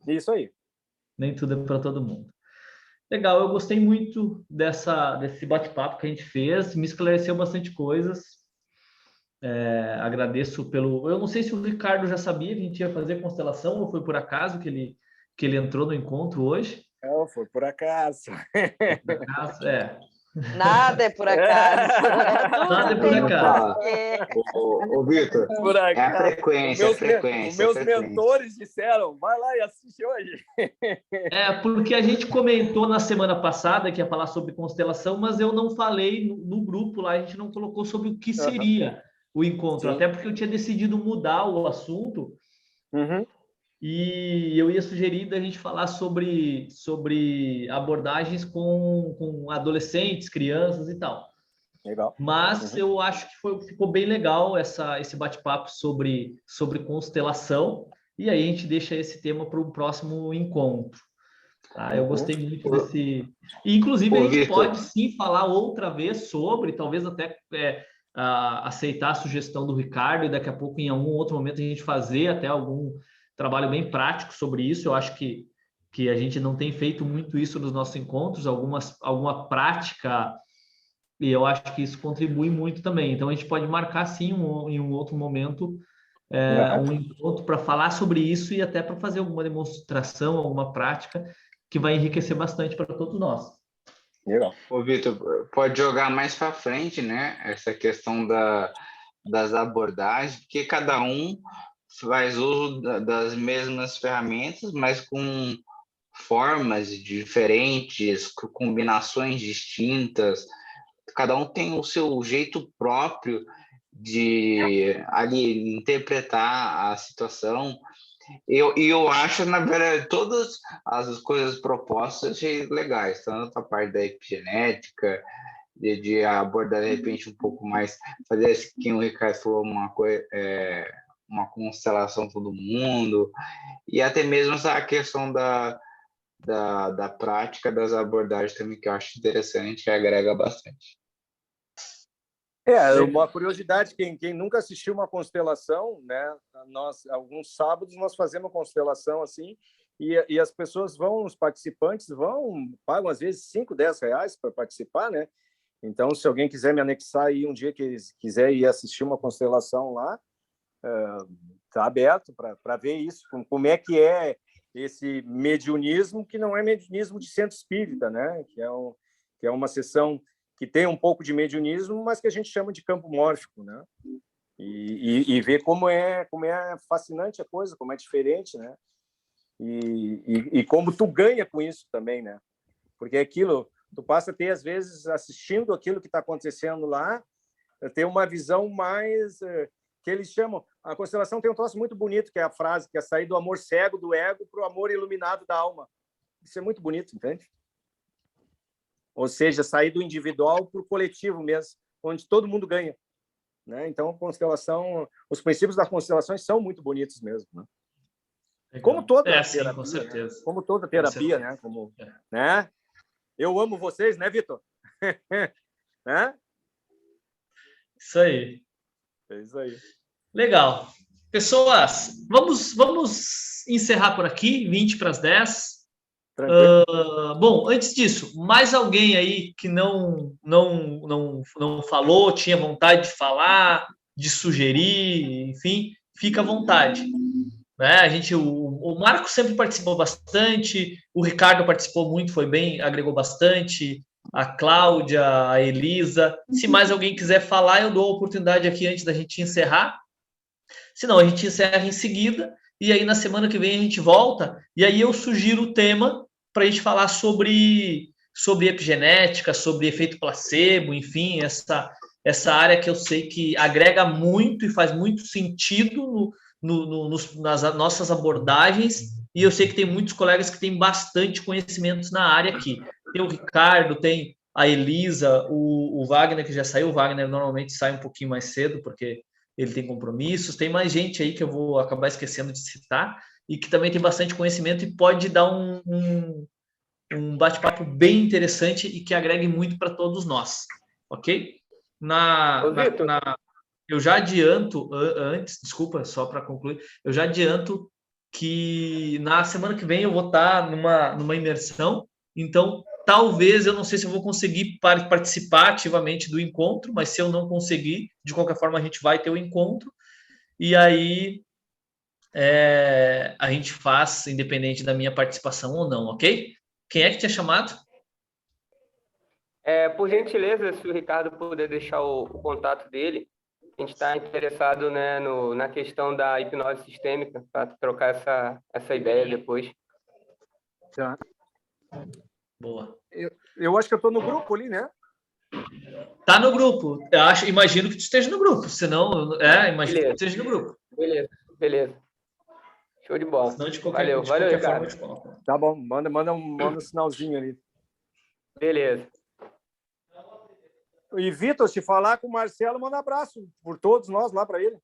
Isso aí. Nem tudo é para todo mundo. Legal, eu gostei muito desse bate-papo que a gente fez, me esclareceu bastante coisas. Agradeço pelo... Eu não sei se o Ricardo já sabia que a gente ia fazer constelação ou foi por acaso que ele entrou no encontro hoje. Não, foi por acaso. Por acaso, Nada é por acaso. Nada é por acaso. Ô, Vitor, é a frequência, Os meus mentores disseram, vai lá e assiste hoje. Porque a gente comentou na semana passada que ia falar sobre constelação, mas eu não falei no grupo lá, a gente não colocou sobre o que seria o encontro, até porque eu tinha decidido mudar o assunto. E eu ia sugerir da gente falar sobre abordagens com adolescentes, crianças e tal. Legal. Mas eu acho que ficou bem legal esse bate-papo sobre constelação. E aí a gente deixa esse tema para o próximo encontro. Tá? Eu gostei muito desse... E, inclusive, a gente pode sim falar outra vez sobre, talvez até aceitar a sugestão do Ricardo e daqui a pouco, em algum outro momento, a gente fazer até algum trabalho bem prático sobre isso. Eu acho que a gente não tem feito muito isso nos nossos encontros, alguma prática, e eu acho que isso contribui muito também. Então, a gente pode marcar, sim, em um outro momento, um encontro para falar sobre isso e até para fazer alguma demonstração, alguma prática que vai enriquecer bastante para todos nós. Legal. Ô, Vitor, pode jogar mais para frente, né? Essa questão das abordagens, porque cada um faz uso das mesmas ferramentas, mas com formas diferentes, com combinações distintas. Cada um tem o seu jeito próprio de ali interpretar a situação. Eu acho, na verdade, todas as coisas propostas legais, tanto a parte da epigenética, de abordar de repente um pouco mais, fazer assim, que o Ricardo falou, uma constelação todo mundo, e até mesmo essa questão da prática das abordagens também, que eu acho interessante e agrega bastante. Uma curiosidade, quem nunca assistiu uma constelação, né? Alguns sábados nós fazemos uma constelação assim, e as pessoas os participantes pagam às vezes 5, 10 reais para participar, né? Então, se alguém quiser me anexar aí um dia que quiser ir assistir uma constelação lá, está aberto para ver isso, como é que é esse mediunismo, que não é mediunismo de centro espírita, né? Que é uma sessão que tem um pouco de mediunismo, mas que a gente chama de campo mórfico, né? E ver como é fascinante a coisa, como é diferente, né? E como tu ganha com isso também, né? Porque aquilo, tu passa a ter, às vezes, assistindo aquilo que está acontecendo lá, ter uma visão mais... que eles chamam... A constelação tem um troço muito bonito, que é a frase, que é sair do amor cego do ego para o amor iluminado da alma. Isso é muito bonito, entende? Ou seja, sair do individual para o coletivo mesmo, onde todo mundo ganha, né? Então, a constelação, os princípios das constelações são muito bonitos mesmo, né? Como toda terapia, sim, com certeza. Né? Como toda terapia, né? Né? Eu amo vocês, né, Vitor? Né? Isso aí. É isso aí. Legal. Pessoas, vamos encerrar por aqui, 20 para as 10. Bom, antes disso, mais alguém aí que não falou, tinha vontade de falar, de sugerir, enfim, fica à vontade. Né? O Marco sempre participou bastante, o Ricardo participou muito, foi bem, agregou bastante, a Cláudia, a Elisa. Se mais alguém quiser falar, eu dou a oportunidade aqui antes da gente encerrar. Se não, a gente encerra em seguida. E aí, na semana que vem, a gente volta. E aí eu sugiro o tema para a gente falar sobre epigenética, sobre efeito placebo, enfim, essa área que eu sei que agrega muito e faz muito sentido nas nossas abordagens, e eu sei que tem muitos colegas que têm bastante conhecimentos na área aqui. Tem o Ricardo, tem a Elisa, o Wagner, que já saiu. O Wagner normalmente sai um pouquinho mais cedo, porque ele tem compromissos. Tem mais gente aí que eu vou acabar esquecendo de citar, e que também tem bastante conhecimento e pode dar um bate-papo bem interessante e que agregue muito para todos nós, ok? Eu já adianto, antes, desculpa, só para concluir, eu já adianto que na semana que vem eu vou estar numa imersão, então talvez, eu não sei se eu vou conseguir participar ativamente do encontro, mas se eu não conseguir, de qualquer forma a gente vai ter o encontro, e aí a gente faz, independente da minha participação ou não, ok? Quem é que tinha chamado? Por gentileza, se o Ricardo puder deixar o contato dele, a gente está interessado, né, na questão da hipnose sistêmica, para trocar essa ideia depois. Tá. Boa. Eu acho que eu estou no grupo ali, né? Tá no grupo. Imagino que tu esteja no grupo, senão, imagino que tu esteja no grupo. Beleza. Show de bola. Senão, de qualquer forma, eu te coloco. Tá bom, manda um sinalzinho ali. Beleza. E, Vitor, se falar com o Marcelo, manda um abraço por todos nós lá para ele.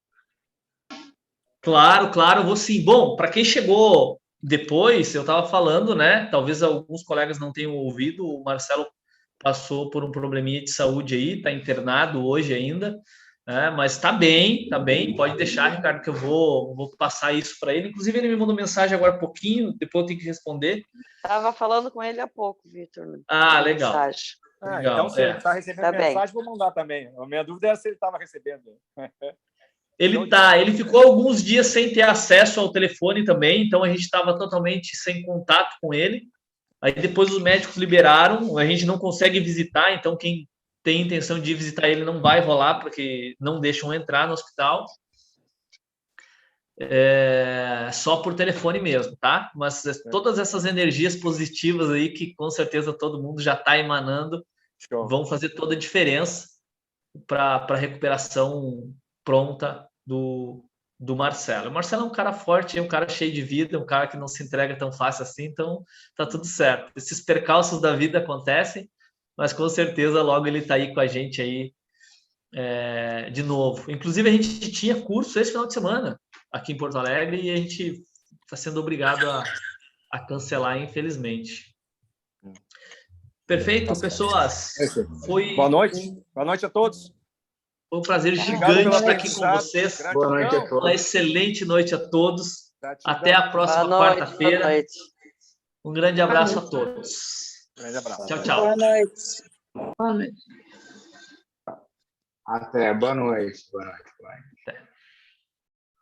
Claro, vou sim. Bom, para quem chegou depois, eu estava falando, né? Talvez alguns colegas não tenham ouvido, o Marcelo passou por um probleminha de saúde aí, está internado hoje ainda, né? Mas está bem, pode deixar, Ricardo, que eu vou passar isso para ele. Inclusive, ele me mandou mensagem agora há pouquinho, depois eu tenho que responder. Estava falando com ele há pouco, Vitor. Legal. Legal. Então, se ele está recebendo mensagem, bem. vou mandar também. A minha dúvida é se ele estava recebendo. Ele ficou alguns dias sem ter acesso ao telefone também, então a gente estava totalmente sem contato com ele. Aí depois os médicos liberaram, a gente não consegue visitar, então quem tem intenção de visitar ele não vai rolar, porque não deixam entrar no hospital. Só por telefone mesmo, tá? Mas todas essas energias positivas aí, que com certeza todo mundo já está emanando, vão fazer toda a diferença para a recuperação pronta do Marcelo. O Marcelo é um cara forte, é um cara cheio de vida, um cara que não se entrega tão fácil assim, então tá tudo certo. Esses percalços da vida acontecem, mas com certeza logo ele tá aí com a gente aí de novo. Inclusive a gente tinha curso esse final de semana aqui em Porto Alegre e a gente está sendo obrigado a cancelar, infelizmente. Perfeito, pessoas. Boa noite a todos. Foi um prazer gigante estar aqui com vocês. Boa noite a todos. Uma excelente noite a todos. Até a próxima quarta-feira. Um grande abraço a todos. Grande abraço. Tchau. Boa noite. Boa noite. Até, boa noite. Até.